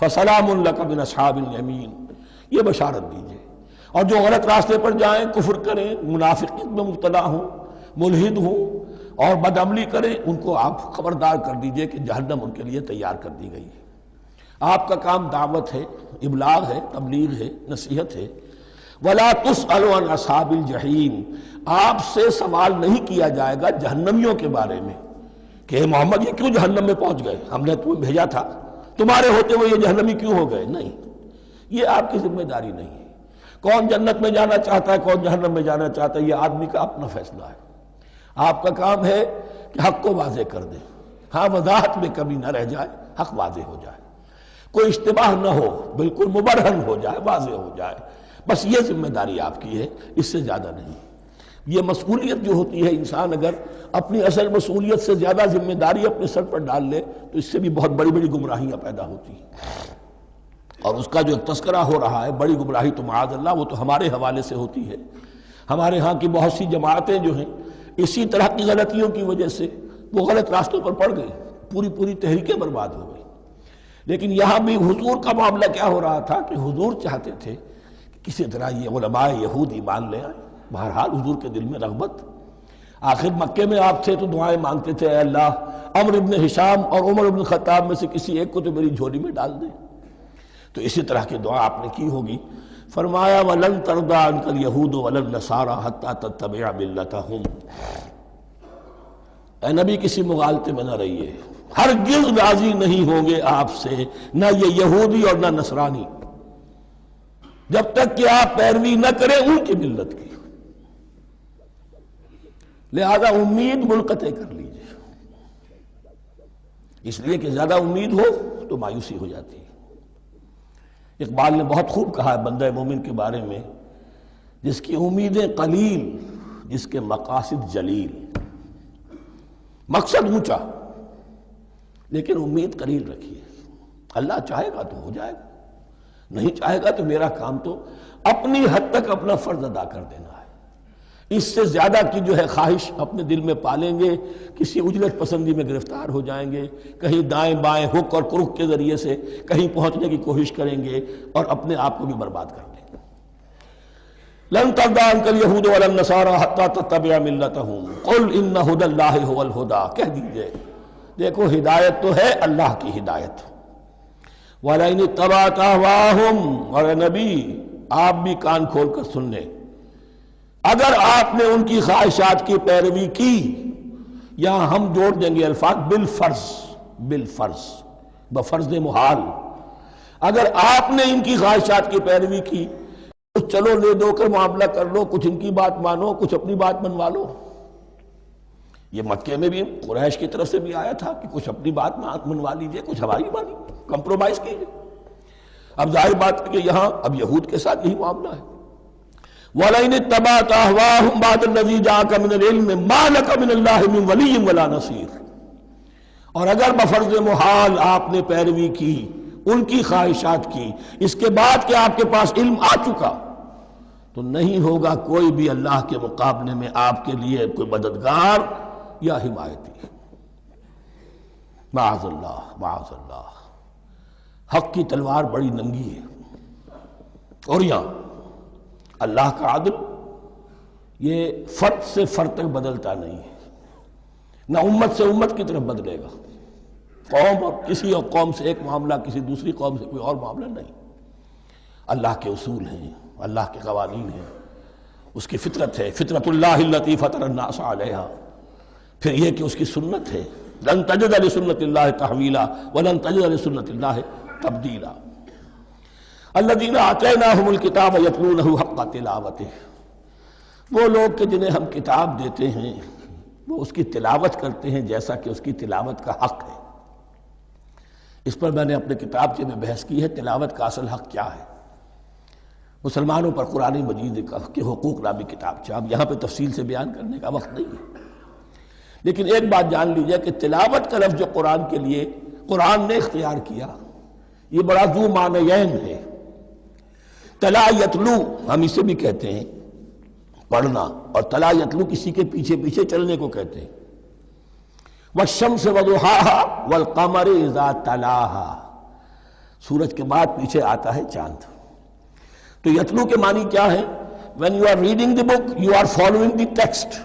فسلام لک من اصحاب الیمین، یہ بشارت دیجئے۔ اور جو غلط راستے پر جائیں، کفر کریں، منافقت میں مبتلا ہوں، ملحد ہوں اور بدعملی کریں، ان کو آپ خبردار کر دیجئے کہ جہنم ان کے لیے تیار کر دی گئی ہے۔ آپ کا کام دعوت ہے، ابلاغ ہے، تبلیغ ہے، نصیحت ہے۔ وَلَا تُسْأَلُ عَنْ أَصْحَابِ الْجَحِيمِ، آپ سے سوال نہیں کیا جائے گا جہنمیوں کے بارے میں کہ اے محمد یہ کیوں جہنم میں پہنچ گئے، ہم نے تمہیں بھیجا تھا، تمہارے ہوتے ہوئے یہ جہنمی کیوں ہو گئے؟ نہیں، یہ آپ کی ذمہ داری نہیں ہے۔ کون جنت میں جانا چاہتا ہے، کون جہنم میں جانا چاہتا ہے، یہ آدمی کا اپنا فیصلہ ہے۔ آپ کا کام ہے کہ حق کو واضح کر دیں، ہاں وضاحت میں کمی نہ رہ جائے، حق واضح ہو جائے، کوئی اشتباہ نہ ہو، بالکل مبرہن ہو جائے، واضح ہو جائے، بس یہ ذمہ داری آپ کی ہے، اس سے زیادہ نہیں۔ یہ مسئولیت جو ہوتی ہے، انسان اگر اپنی اصل مسئولیت سے زیادہ ذمہ داری اپنے سر پر ڈال لے تو اس سے بھی بہت بڑی بڑی گمراہیاں پیدا ہوتی ہیں، اور اس کا جو تذکرہ ہو رہا ہے بڑی گمراہی تو معاذ اللہ وہ تو ہمارے حوالے سے ہوتی ہے۔ ہمارے ہاں کی بہت سی جماعتیں جو ہیں اسی طرح کی غلطیوں کی وجہ سے وہ غلط راستوں پر پڑ گئی، پوری تحریکیں برباد ہو گئی۔ لیکن یہاں بھی حضور کا معاملہ کیا ہو رہا تھا کہ حضور چاہتے تھے کہ کسی طرح یہ علماء یہود ایمان لے آئیں۔ بہرحال حضور کے دل میں رغبت، آخر مکے میں آپ تھے تو دعائیں مانگتے تھے، اے اللہ عمرو ابن ہشام اور عمر ابن خطاب میں سے کسی ایک کو تو میری جھولی میں ڈال دیں۔ تو اسی طرح کی دعا آپ نے کی ہوگی۔ فرمایا وَلَن تَرْضَىٰ عَنْكَ الْيَهُودُ وَلَا النَّصَارَىٰ حَتَّىٰ تَتَّبِعَ مِلَّتَهُمْ۔ اے نبی کسی مغالطے میں نہ رہیے، ہرگز راضی نہیں ہوں گے آپ سے نہ یہ یہودی اور نہ نصرانی، جب تک کہ آپ پیروی نہ کریں ان کی ملت کی۔ لہذا امید منقطع کر لیجیے، اس لیے کہ زیادہ امید ہو تو مایوسی ہو جاتی ہے۔ اقبال نے بہت خوب کہا ہے بندہ مومن کے بارے میں، جس کی امیدیں قلیل جس کے مقاصد جلیل۔ مقصد اونچا لیکن امید قلیل رکھیے، اللہ چاہے گا تو ہو جائے گا، نہیں چاہے گا تو میرا کام تو اپنی حد تک اپنا فرض ادا کر دینا ہے۔ اس سے زیادہ کی جو ہے خواہش اپنے دل میں پالیں گے، کسی اجلت پسندی میں گرفتار ہو جائیں گے، کہیں دائیں بائیں ہک اور کرک کے ذریعے سے کہیں پہنچنے کی کوشش کریں گے اور اپنے آپ کو بھی برباد کر لیں گے۔ لن ترضى عنك اليهود ولا النصارى حتى تتبع ملتهم قل ان هدى الله هو الهدى، کہہ دیجئے دیکھو ہدایت تو ہے اللہ کی ہدایت۔ وَلَئِنِ اتَّبَعْتَ أَهْوَاءَهُمْ، اور نبی آپ بھی کان کھول کر سن لیں، اگر آپ نے ان کی خواہشات کی پیروی کی، یہاں ہم جوڑ دیں گے الفاظ بالفرض بفرض محال، اگر آپ نے ان کی خواہشات کی پیروی کی کچھ چلو لے دو کر معاملہ کر لو، کچھ ان کی بات مانو، کچھ اپنی بات منوا لو۔ یہ مکے میں بھی قریش کی طرف سے بھی آیا تھا کہ کچھ اپنی بات منوا لیجئے، کچھ ہماری مانی، کمپرومائز کیجئے۔ اب ظاہر بات ہے کہ یہاں اب یہود کے ساتھ یہی معاملہ ہے۔ وَلَئِنِ اتَّبَعْتَ أَهْوَاءَهُمْ بَعْدَ الَّذِي جَاءَكَ مِنَ الْعِلْمِ مَا لَكَ مِنَ اللَّهِ مِنْ وَلِيٍّ وَلَا نَصِيرٍ، اور اگر بفرض محال آپ نے پیروی کی ان کی خواہشات کی، اس کے بعد کہ آپ کے پاس علم آ چکا، تو نہیں ہوگا کوئی بھی اللہ کے مقابلے میں آپ کے لیے کوئی مددگار یا حمایتی۔ معاذ اللہ معاذ اللہ، حق کی تلوار بڑی ننگی ہے، اور یہاں اللہ کا عدل یہ فرد سے فرد تک بدلتا نہیں ہے، نہ امت سے امت کی طرف بدلے گا، قوم اور کسی اور قوم سے ایک معاملہ کسی دوسری قوم سے کوئی اور معاملہ نہیں۔ اللہ کے اصول ہیں، اللہ کے قوانین ہیں، اس کی فطرت ہے، فطرت اللہ التی فطر الناس علیہا، پھر یہ کہ اس کی سنت ہے، لن تجد لسنت اللہ تحویلا ولن تجد لسنت اللہ تبدیلا۔ الذین آتیناہم الکتاب یتلونہ حق تلاوتہ، وہ لوگ کہ جنہیں ہم کتاب دیتے ہیں وہ اس کی تلاوت کرتے ہیں جیسا کہ اس کی تلاوت کا حق ہے۔ اس پر میں نے اپنے کتابچے میں بحث کی ہے، تلاوت کا اصل حق کیا ہے۔ مسلمانوں پر قرآن مجید کے حقوق نامی کتابچہ، اب یہاں پہ تفصیل سے بیان کرنے کا وقت نہیں ہے، لیکن ایک بات جان لیجئے کہ تلاوت کا لفظ جو قرآن کے لیے قرآن نے اختیار کیا یہ بڑا ذو معنیین ہے۔ تلا یتلو ہم اسے بھی کہتے ہیں پڑھنا، اور تلا یتلو کسی کے پیچھے پیچھے چلنے کو کہتے ہیں۔ والشمس وضحاها والقمر اذا تلاها، سورج کے بعد پیچھے آتا ہے چاند۔ تو یتلو کے معنی کیا ہے؟ when you are reading the book you are following the text۔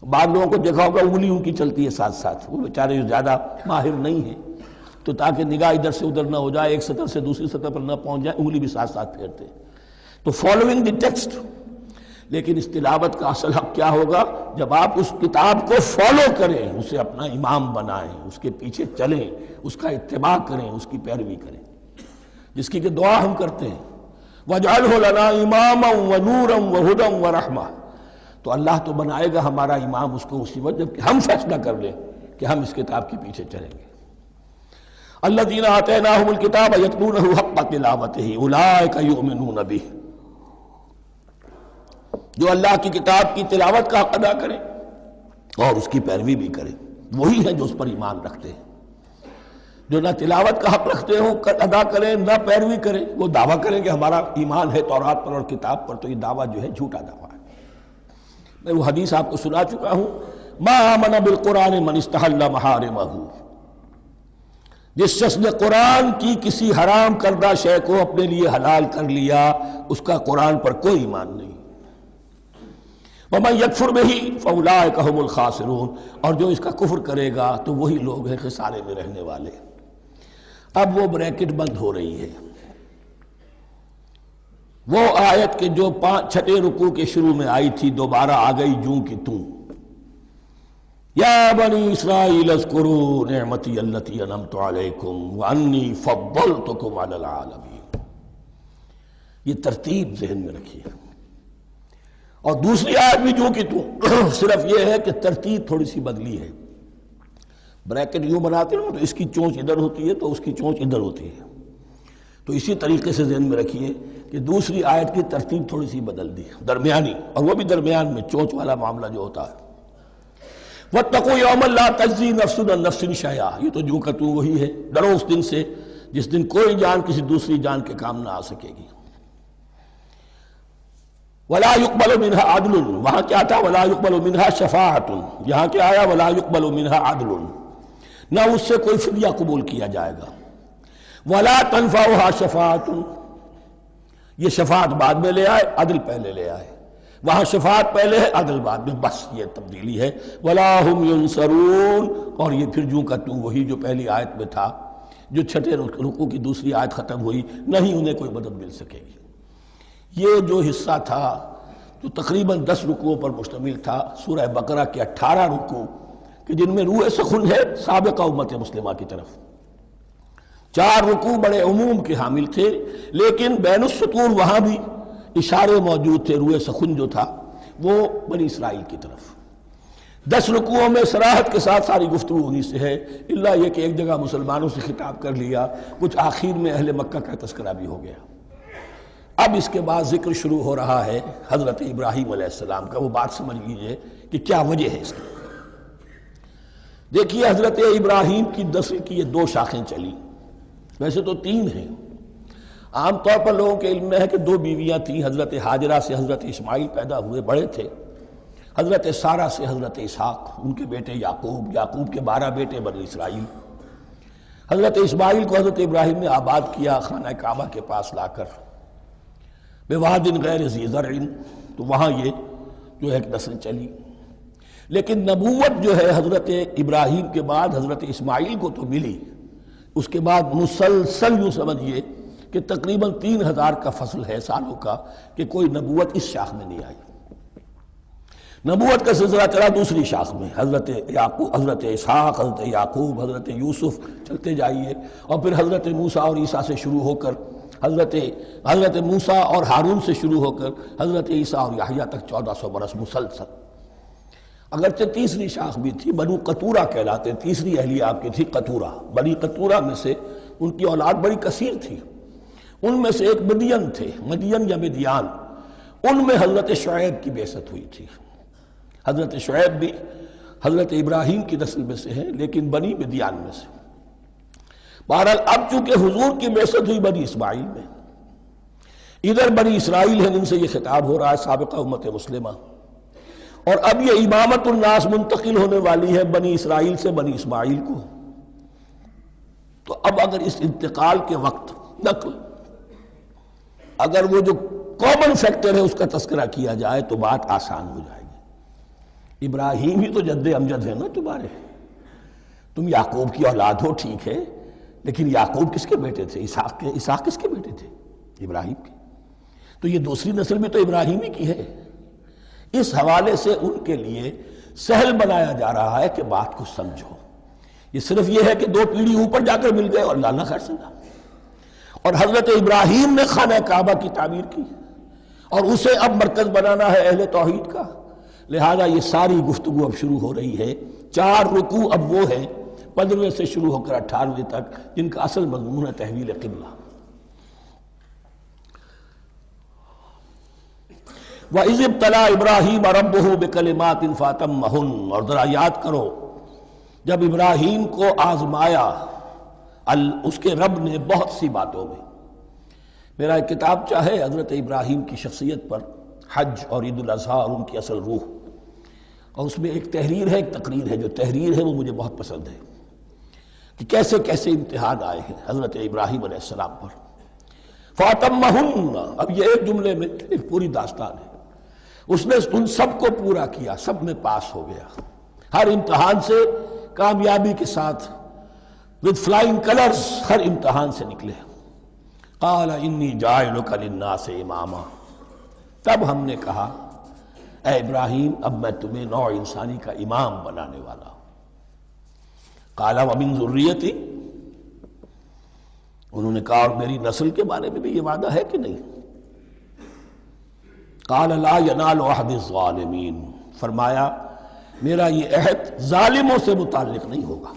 بعض لوگوں کو دیکھا ہوگا انگلی ان کی چلتی ہے ساتھ ساتھ، وہ بیچارے زیادہ ماہر نہیں ہیں تو تاکہ نگاہ ادھر سے ادھر نہ ہو جائے، ایک سطر سے دوسری سطر پر نہ پہنچ جائے، انگلی بھی ساتھ ساتھ پھیرتے ہیں، تو فالوئنگ دی ٹیکسٹ۔ لیکن اس تلاوت کا اصل حق کیا ہوگا؟ جب آپ اس کتاب کو فالو کریں، اسے اپنا امام بنائیں، اس کے پیچھے چلیں، اس کا اتباع کریں، اس کی پیروی کریں، جس کی کہ دعا ہم کرتے ہیں وَاجْعَلْهُ لَنَا إِمَامًا وَنُورًا وَهُدًى وَرَحْمَةً، تو اللہ تو بنائے گا ہمارا امام اس کو اسی وقت جب کہ ہم فیصلہ کر لیں کہ ہم اس کتاب کے پیچھے چلیں گے۔ الذین آتیناہم الکتاب یتلونہ حق تلاوتہ اولئک یؤمنون بہ، جو اللہ کی کتاب کی تلاوت کا حق ادا کریں اور اس کی پیروی بھی کریں، وہی ہیں جو اس پر ایمان رکھتے ہیں۔ جو نہ تلاوت کا حق رکھتے ہوں ادا کریں، نہ پیروی کریں، وہ دعویٰ کریں کہ ہمارا ایمان ہے تورات پر اور کتاب پر، تو یہ دعویٰ جو ہے جھوٹا دعویٰ ہے۔ میں وہ حدیث آپ کو سنا چکا ہوں، ما آمن بالقرآن من استحل محارمہ، جس شخص نے قرآن کی کسی حرام کردہ شے کو اپنے لیے حلال کر لیا، اس کا قرآن پر کوئی ایمان نہیں۔ وَمَن يَكْفُرْ بِهِ فَأُولَٰئِكَ هُمُ الْخَاسِرُونَ، اور جو اس کا کفر کرے گا تو وہی لوگ ہیں خسارے میں رہنے والے۔ اب وہ بریکٹ بند ہو رہی ہے، وہ آیت کے جو چھٹے رکوع کے شروع میں آئی تھی دوبارہ آ گئی جوں کی توں، یا بنی اسرائیل اذکروا نعمتی التی انعمت علیکم وانی فضلتکم علی العالمین۔ یہ ترتیب ذہن میں رکھیے۔ اور دوسری آیت بھی جو کہ توں، صرف یہ ہے کہ ترتیب تھوڑی سی بدلی ہے۔ بریکٹ یوں بناتے ہو تو اس کی چونچ ادھر ہوتی ہے تو اس کی چونچ ادھر ہوتی ہے، تو اسی طریقے سے ذہن میں رکھیے کہ دوسری آیت کی ترتیب تھوڑی سی بدل دی ہے، درمیانی، اور وہ بھی درمیان میں چونچ والا معاملہ جو ہوتا ہے۔ وَاتَّقُوا يَوْمًا لَا تَجْزِي نَفْسٌ عَن نَفْسٍ شَيْئًا، یہ تو جو کہ تو وہی ہے، ڈرو اس دن سے جس دن کوئی جان کسی دوسری جان کے کام نہ آ سکے گی۔ وَلَا يُقْبَلُ مِنْهَا عَدْلٌ، وہاں کیا تھا وَلَا يُقْبَلُ مِنْهَا شَفَاعَةٌ، یہاں کیا آیا وَلَا يُقْبَلُ مِنْهَا عَدْلٌ، نہ اس سے کوئی فدیہ قبول کیا جائے گا۔ وَلَا تَنْفَعُهَا شَفَاعَةٌ، یہ شفاعت بعد میں لے آئے، عدل پہلے لے آئے، وہاں شفاعت پہلے ہے عدل بعد میں، بس یہ تبدیلی ہے۔ وَلَا هُمْ يُنصَرُونَ، اور یہ پھر جو کا تو وہی جو پہلی آیت میں تھا، جو چھٹے رکوع کی دوسری آیت ختم ہوئی، نہیں انہیں کوئی مدد مل سکے گی۔ یہ جو حصہ تھا جو تقریباً 10 رکوعوں پر مشتمل تھا، سورہ بقرہ کے 18 رکوع کہ جن میں روح سخن ہے سابقہ امت مسلمہ کی طرف۔ 4 رکوع بڑے عموم کے حامل تھے، لیکن بین السطور وہاں بھی اشارے موجود تھے، روح سخن جو تھا وہ بنی اسرائیل کی طرف۔ 10 رکوعوں میں صراحت کے ساتھ ساری گفتگو انہی سے ہے، الا یہ کہ ایک جگہ مسلمانوں سے خطاب کر لیا، کچھ آخر میں اہل مکہ کا تذکرہ بھی ہو گیا۔ اب اس کے بعد ذکر شروع ہو رہا ہے حضرت ابراہیم علیہ السلام کا۔ وہ بات سمجھ لیجئے کہ کیا وجہ ہے اس کی۔ دیکھیے حضرت ابراہیم کی نسل کی یہ 2 شاخیں چلی، ویسے تو 3 ہیں۔ عام طور پر لوگوں کے علم میں ہے کہ 2 بیویاں تھیں، حضرت ہاجرہ سے حضرت اسماعیل پیدا ہوئے، بڑے تھے، حضرت سارہ سے حضرت اسحاق، ان کے بیٹے یعقوب، یعقوب کے 12 بیٹے بنی اسرائیل۔ حضرت اسماعیل کو حضرت ابراہیم نے آباد کیا خانہ کعبہ کے پاس لا کر، بوادٍ غیر ذی زرع، تو وہاں یہ جو ایک نسل چلی۔ لیکن نبوت جو ہے حضرت ابراہیم کے بعد حضرت اسماعیل کو تو ملی، اس کے بعد مسلسل یوں سمجھیے کہ تقریباً 3000 کا فصل ہے سالوں کا کہ کوئی نبوت اس شاخ میں نہیں آئی۔ نبوت کا سلسلہ چلا دوسری شاخ میں، حضرت یعقوب، حضرت اسحاق، حضرت یعقوب، حضرت یوسف، چلتے جائیے، اور پھر حضرت موسیٰ اور عیسیٰ سے شروع ہو کر حضرت موسیٰ اور ہارون سے شروع ہو کر حضرت عیسیٰ اور یحییٰ تک 1400 برس مسلسل۔ اگرچہ تیسری شاخ بھی تھی، بنو قطورہ کہلاتے، تیسری اہلیہ آپ کی تھی قطورہ۔ بنی قطورہ میں سے ان کی اولاد بڑی کثیر تھی، ان میں سے ایک مدین تھے، مدین یا مدیان، ان میں حضرت شعیب کی بعثت ہوئی تھی۔ حضرت شعیب بھی حضرت ابراہیم کی نسل میں سے ہیں، لیکن بنی مدیان میں سے۔ بہرحال اب چونکہ حضور کی بعثت ہوئی بنی اسماعیل میں، ادھر بنی اسرائیل ہیں، ان سے یہ خطاب ہو رہا ہے سابقہ امت مسلمہ، اور اب یہ امامت الناس منتقل ہونے والی ہے بنی اسرائیل سے بنی اسماعیل کو۔ تو اب اگر اس انتقال کے وقت نقل، اگر وہ جو کامن فیکٹر ہے اس کا تذکرہ کیا جائے تو بات آسان ہو جائے گی۔ ابراہیم ہی تو جد امجد ہے نا تمہارے، تم یعقوب کی اولاد ہو ٹھیک ہے، لیکن یعقوب کس کے بیٹے تھے؟ اسحاق کس کے بیٹے تھے؟ ابراہیم کے۔ تو یہ دوسری نسل بھی تو ابراہیم ہی کی ہے۔ اس حوالے سے ان کے لیے سہل بنایا جا رہا ہے کہ بات کو سمجھو۔ یہ صرف یہ ہے کہ 2 پیڑھی اوپر جا کر مل گئے اور لانا خیر سنگا، اور حضرت ابراہیم نے خانہ کعبہ کی تعمیر کی، اور اسے اب مرکز بنانا ہے اہل توحید کا، لہذا یہ ساری گفتگو اب شروع ہو رہی ہے۔ 4 رکوع اب وہ ہیں 15ویں سے شروع ہو کر 18ویں تک، جن کا اصل مضمون ہے تحویل قبلہ۔ وَإِذِ ابْتَلَىٰ إِبْرَاهِيمَ رَبُّهُ بِكَلِمَاتٍ فَأَتَمَّهُنَّ، اور ذرا یاد کرو جب ابراہیم کو آزمایا اس کے رب نے بہت سی باتوں میں. میرا ایک کتاب چاہے حضرت ابراہیم کی شخصیت پر، حج اور عید الاضحیٰ اور ان کی اصل روح، اور اس میں ایک تحریر ہے، ایک تقریر ہے. جو تحریر ہے وہ مجھے بہت پسند ہے کہ کیسے کیسے امتحان آئے ہیں حضرت ابراہیم علیہ السلام پر. فَأَتَمَّهُنَّ، اب یہ ایک جملے میں ایک پوری داستان ہے. اس نے ان سب کو پورا کیا، سب میں پاس ہو گیا، ہر امتحان سے کامیابی کے ساتھ with flying colors ہر امتحان سے نکلے. قال انی جاعلک للناس اماما، تب ہم نے کہا اے ابراہیم اب میں تمہیں نوع انسانی کا امام بنانے والا ہوں. قال ومن ذریتی، انہوں نے کہا اور میری نسل کے بارے میں بھی یہ وعدہ ہے کہ نہیں؟ قال لا ینال عہد الظالمین، فرمایا میرا یہ عہد ظالموں سے متعلق نہیں ہوگا.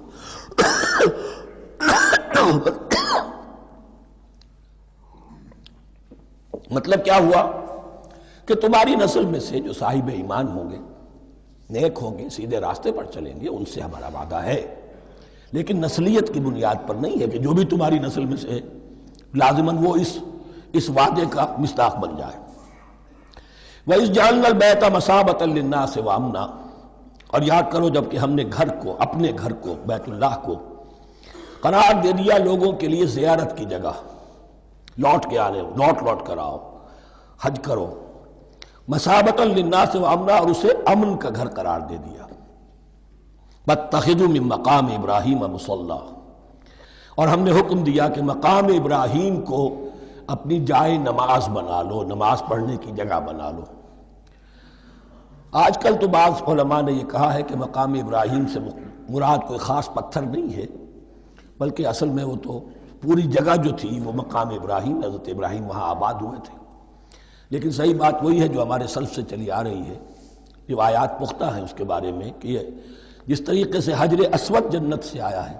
مطلب کیا ہوا کہ تمہاری نسل میں سے جو صاحب ایمان ہوں گے، نیک ہوں گے، سیدھے راستے پر چلیں گے، ان سے ہمارا وعدہ ہے، لیکن نسلیت کی بنیاد پر نہیں ہے کہ جو بھی تمہاری نسل میں سے لازماً وہ اس وعدے کا مصداق بن جائے. وَإِذْ جَعَلْنَا الْبَيْتَ مَثَابَةً لِلنَّاسِ وَأَمْنًا، اور یاد کرو جب کہ ہم نے گھر کو، اپنے گھر کو، بیت اللہ کو قرار دے دیا لوگوں کے لیے زیارت کی جگہ، لوٹ کے آنے، لوٹ کر آؤ، حج کرو. مَثَابَةً لِلنَّاسِ وَأَمْنًا، اور اسے امن کا گھر قرار دے دیا. وَاتَّخِذُوا مِن مَقَامِ إِبْرَاهِيمَ مُصَلًّى، اور ہم نے حکم دیا کہ مقام ابراہیم کو اپنی جائے نماز بنا لو، نماز پڑھنے کی جگہ بنا لو. آج کل تو بعض علماء نے یہ کہا ہے کہ مقام ابراہیم سے مراد کوئی خاص پتھر نہیں ہے، بلکہ اصل میں وہ تو پوری جگہ جو تھی وہ مقام ابراہیم، حضرت ابراہیم وہاں آباد ہوئے تھے. لیکن صحیح بات وہی ہے جو ہمارے سلف سے چلی آ رہی ہے، روایات پختہ ہیں اس کے بارے میں کہ جس طریقے سے حجر اسود جنت سے آیا ہے،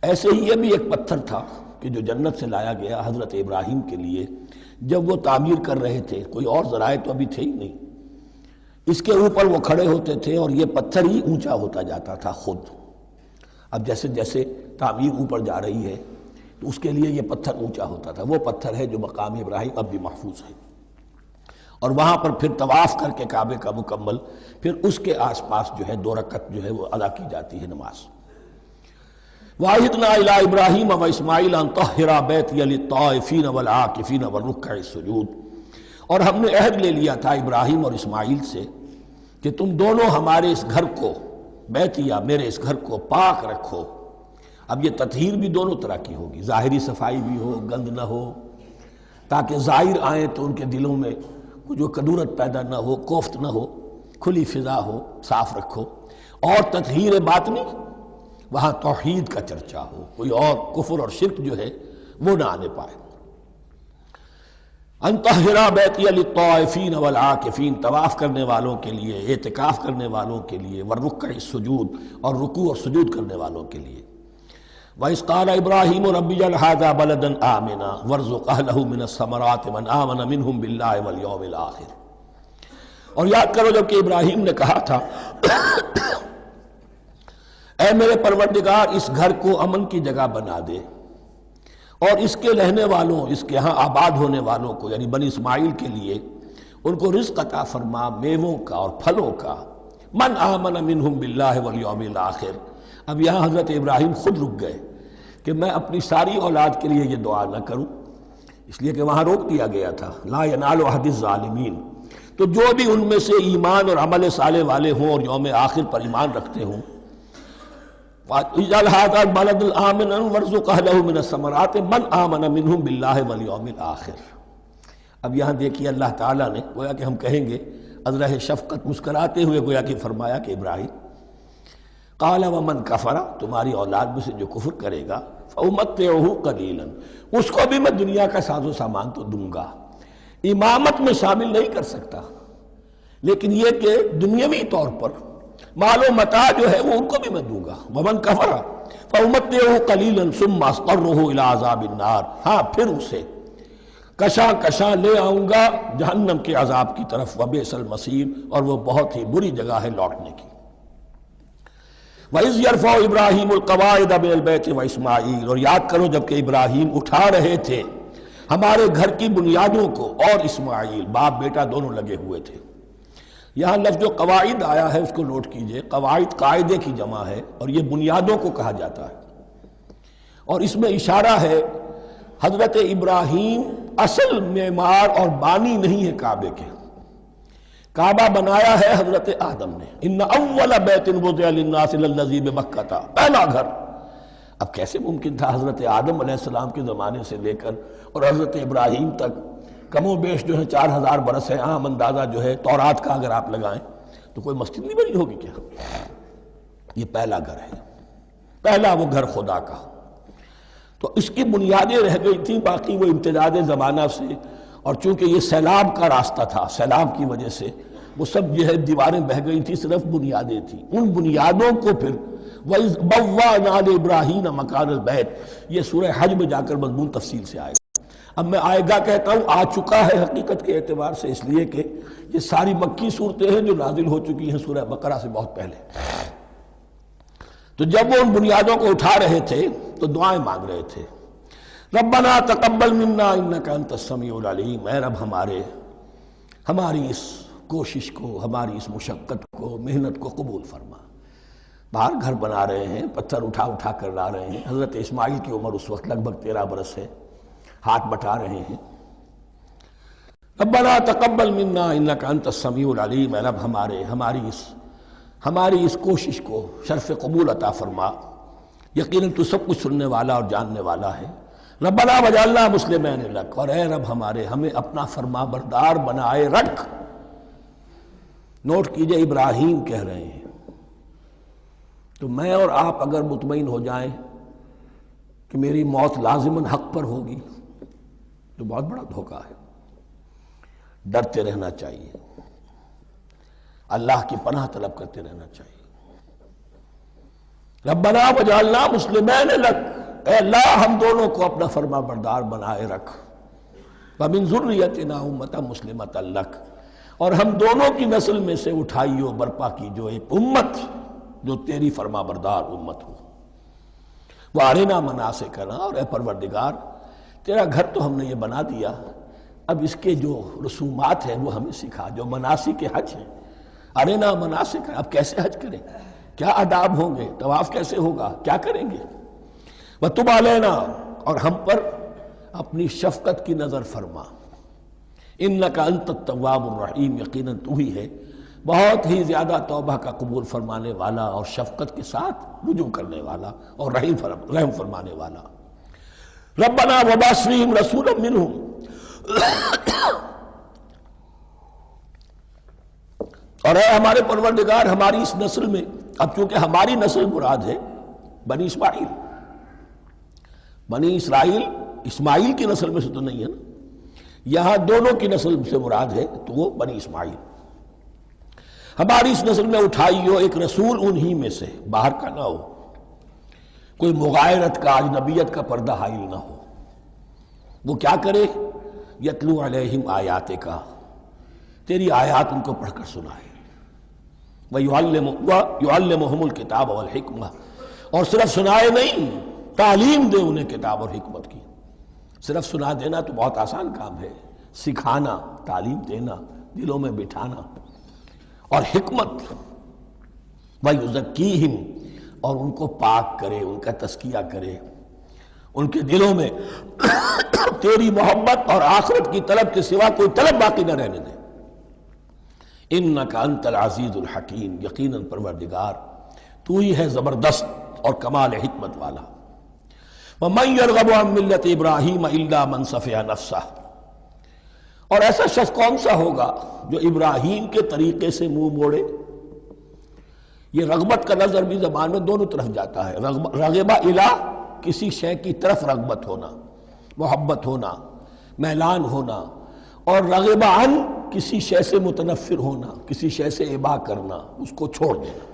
ایسے ہی یہ بھی ایک پتھر تھا کہ جو جنت سے لایا گیا حضرت ابراہیم کے لیے جب وہ تعمیر کر رہے تھے. کوئی اور ذرائع تو ابھی تھے ہی نہیں، اس کے اوپر وہ کھڑے ہوتے تھے اور یہ پتھر ہی اونچا ہوتا جاتا تھا خود. اب جیسے جیسے تعمیر اوپر جا رہی ہے تو اس کے لیے یہ پتھر اونچا ہوتا تھا. وہ پتھر ہے جو مقام ابراہیم اب بھی محفوظ ہے، اور وہاں پر پھر طواف کر کے کعبے کا مکمل، پھر اس کے آس پاس جو ہے 2 رکعت جو ہے وہ ادا کی جاتی ہے نماز. وَعَهِدْنَا إِلَىٰ إِبْرَاهِيمَ وَإِسْمَاعِيلَ أَن طَهِّرَا بَيْتِيَ لِلطَّائِفِينَ وَالْعَاكِفِينَ وَالرُّكَّعِ السُّجُودِ، اور ہم نے عہد لے لیا تھا ابراہیم اور اسماعیل سے کہ تم دونوں ہمارے اس گھر کو، بیتیا میرے اس گھر کو پاک رکھو. اب یہ تطہیر بھی دونوں طرح کی ہوگی، ظاہری صفائی بھی ہو، گند نہ ہو، تاکہ زائر آئیں تو ان کے دلوں میں جو کدورت پیدا نہ ہو، کوفت نہ ہو، کھلی فضا ہو، صاف رکھو. اور تطہیر باطنی، وہاں توحید کا چرچا ہو، کوئی اور کفر اور شرک جو ہے وہ نہ آنے پائے. ان طہرا بیتی للطائفین والعاکفین، طواف کرنے والوں کے لیے، اعتکاف کرنے والوں کے لیے، والرکع السجود، اور رکوع اور سجود کرنے والوں کے لیے. وَإِذْ قَالَ إِبْرَاهِيمُ رَبِّ اجْعَلْ هَٰذَا بَلَدًا آمِنًا وَارْزُقْ أَهْلَهُ مِنَ الثَّمَرَاتِ مَنْ آمَنَ مِنْهُمْ بِاللَّهِ وَالْيَوْمِ الْآخِرِ. اور یاد کرو جب کہ ابراہیم نے کہا تھا اے میرے پروردگار اس گھر کو امن کی جگہ بنا دے، اور اس کے رہنے والوں، اس کے ہاں آباد ہونے والوں کو یعنی بنی اسماعیل کے لیے ان کو رزق عطا فرما، میووں کا اور پھلوں کا. من آمن منہم باللہ والیوم الآخر. اب یہاں حضرت ابراہیم خود رک گئے کہ میں اپنی ساری اولاد کے لیے یہ دعا نہ کروں، اس لیے کہ وہاں روک دیا گیا تھا لا ینال عہد الظالمین. تو جو بھی ان میں سے ایمان اور عمل صالح والے ہوں اور یوم آخر پر ایمان رکھتے ہوں، اجعل هذا البلد آمنا وارزق اهله من الثمرات من آمن منهم بالله واليوم الآخر. اب یہاں دیکھیے اللہ تعالیٰ نے گویا کہ ہم کہیں گے ازرہ شفقت مسکراتے ہوئے گویا کہ فرمایا کہ ابراہیم قال ومن کفر، تمہاری اولاد میں سے جو کفر کرے گا فأمتعه قلیلا، اس کو بھی میں دنیا کا ساز و سامان تو دوں گا. امامت میں شامل نہیں کر سکتا، لیکن یہ کہ دنیاوی طور پر مال و متاع جو ہے وہ ان کو بھی میں دوں گا. ومن کفر فأمتعه قلیلا ثم اضطره الى عذاب النار، ہاں پھر اسے کشاں کشاں لے آؤں گا جہنم کے عذاب کی طرف، وبئس المصیر، اور وہ بہت ہی بری جگہ ہے لوٹنے کی۔ وَإِذْ يَرْفَعُ إِبْرَاهِيمُ الْقَوَاعِدَ مِنَ الْبَيْتِ وَإِسْمَاعِيلُ، اور یاد کرو جب کہ ابراہیم اٹھا رہے تھے ہمارے گھر کی بنیادوں کو، اور اسماعیل، باپ بیٹا دونوں لگے ہوئے تھے۔ یہاں لفظ جو قواعد آیا ہے اس کو نوٹ کیجئے، قواعد قاعدے کی جمع ہے اور یہ بنیادوں کو کہا جاتا ہے، اور اس میں اشارہ ہے حضرت ابراہیم اصل معمار اور بانی نہیں ہے کعبے کے، کعبہ بنایا ہے حضرت آدم نے۔ ان اول بیت وضع للناس للذی ببکہ، پہلا گھر۔ اب کیسے ممکن تھا حضرت آدم علیہ السلام کے زمانے سے لے کر اور حضرت ابراہیم تک کم و بیش جو ہے 4000 برس ہے، عام اندازہ جو ہے تورات کا اگر آپ لگائیں تو کوئی مسجد نہیں بنی ہوگی کیا؟ یہ پہلا گھر ہے، پہلا وہ گھر خدا کا۔ تو اس کی بنیادیں رہ گئی تھیں، باقی وہ امتداد زمانہ سے، اور چونکہ یہ سیلاب کا راستہ تھا، سیلاب کی وجہ سے وہ سب جو ہے دیواریں بہہ گئی تھیں، صرف بنیادیں تھیں۔ ان بنیادوں کو پھر وَإِذْ بَوَّأْنَا لِإِبْرَاهِيمَ مَكَانَ الْبَيْتِ، یہ سورہ حج میں جا کر مضمون تفصیل سے آئے گا۔ اب میں آئے گا کہتا ہوں، آ چکا ہے حقیقت کے اعتبار سے، اس لیے کہ یہ ساری مکی صورتیں ہیں جو نازل ہو چکی ہیں سورہ بقرہ سے بہت پہلے۔ تو جب وہ ان بنیادوں کو اٹھا رہے تھے تو دعائیں مانگ رہے تھے، ربنا تقبل منا انک انت السمیع العلیم، اے رب ہماری اس کوشش کو، ہماری اس مشقت کو، محنت کو قبول فرما۔ باہر گھر بنا رہے ہیں، پتھر اٹھا اٹھا کر لا رہے ہیں، حضرت اسماعیل کی عمر اس وقت لگ بھگ 13 برس ہے، ہاتھ بٹا رہے ہیں۔ ربنا تقبل منا انک انت السمیع العلیم، اے رب ہماری اس کوشش کو شرف قبول عطا فرما، یقیناً تو سب کچھ سننے والا اور جاننے والا ہے۔ ربنا وجعلنا مسلمین لک، اور اے رب ہمیں اپنا فرما بردار بنائے رکھ۔ نوٹ کیجئے ابراہیم کہہ رہے ہیں، تو میں اور آپ اگر مطمئن ہو جائیں کہ میری موت لازماً حق پر ہوگی تو بہت بڑا دھوکہ ہے۔ ڈرتے رہنا چاہیے، اللہ کی پناہ طلب کرتے رہنا چاہیے۔ ربنا وجعلنا مسلمین لک، اے اللہ ہم دونوں کو اپنا فرما بردار بنائے رکھ، ومن ذریتنا امۃ مسلمۃ لک، اور ہم دونوں کی نسل میں سے اٹھائیو برپا کی جو ایک امت جو تیری فرما بردار امت ہو۔ وارنا مناسکنا، اور اے پروردگار تیرا گھر تو ہم نے یہ بنا دیا، اب اس کے جو رسومات ہیں وہ ہمیں سکھا، جو مناسک حج ہیں، ارنا مناسک، اب کیسے حج کریں، کیا آداب ہوں گے، طواف کیسے ہوگا، کیا کریں گے۔ وتب علینا، اور ہم پر اپنی شفقت کی نظر فرما، انک انت التواب الرحیم، یقیناً تو ہی ہے بہت ہی زیادہ توبہ کا قبول فرمانے والا اور شفقت کے ساتھ رجوع کرنے والا اور رحم فرمانے والا۔ ربنا وبعث فیہم رسولا منہم، اور اے ہمارے پروردگار ہماری اس نسل میں، اب چونکہ ہماری نسل مراد ہے بنی اسماعیل، بنی اسرائیل اسماعیل کی نسل میں سے تو نہیں ہے نا، یہاں دونوں کی نسل سے مراد ہے تو وہ بنی اسماعیل۔ ہماری اس نسل میں اٹھائیو ایک رسول انہی میں سے، باہر کا نہ ہو، کوئی مغایرت کا، اجنبیت کا پردہ حائل نہ ہو۔ وہ کیا کرے، یتلو علیہم آیاتک، تیری آیات ان کو پڑھ کر سنائے، وَيُعَلِّمُهُمُ الْكِتَابَ وَالْحِکْمَةَ، اور صرف سنائے نہیں، تعلیم دے انہیں کتاب اور حکمت کی۔ صرف سنا دینا تو بہت آسان کام ہے، سکھانا، تعلیم دینا، دلوں میں بٹھانا، اور حکمت، وَيُزَكِّيهِمْ، اور ان کو پاک کرے، ان کا تزکیہ کرے، ان کے دلوں میں تیری محبت اور آخرت کی طلب کے سوا کوئی طلب باقی نہ رہنے دے۔ انک انت العزیز الحکیم، یقیناً پروردگار تو ہی ہے زبردست اور کمال حکمت والا۔ وَمَن يَرْغَبُ عَن مِّلَّةِ إِبْرَاهِيمَ إِلَّا مَن سَفِهَ نَفْسَهُ، اور ایسا شخص کون سا ہوگا جو ابراہیم کے طریقے سے منہ موڑے۔ یہ رغبت کا لفظ عربی زبان میں دونوں طرف جاتا ہے، رغبہ الہ، کسی شے کی طرف رغبت ہونا، محبت ہونا، میلان ہونا، اور رغبہ عن، کسی شے سے متنفر ہونا، کسی شے سے ابا کرنا، اس کو چھوڑ دینا۔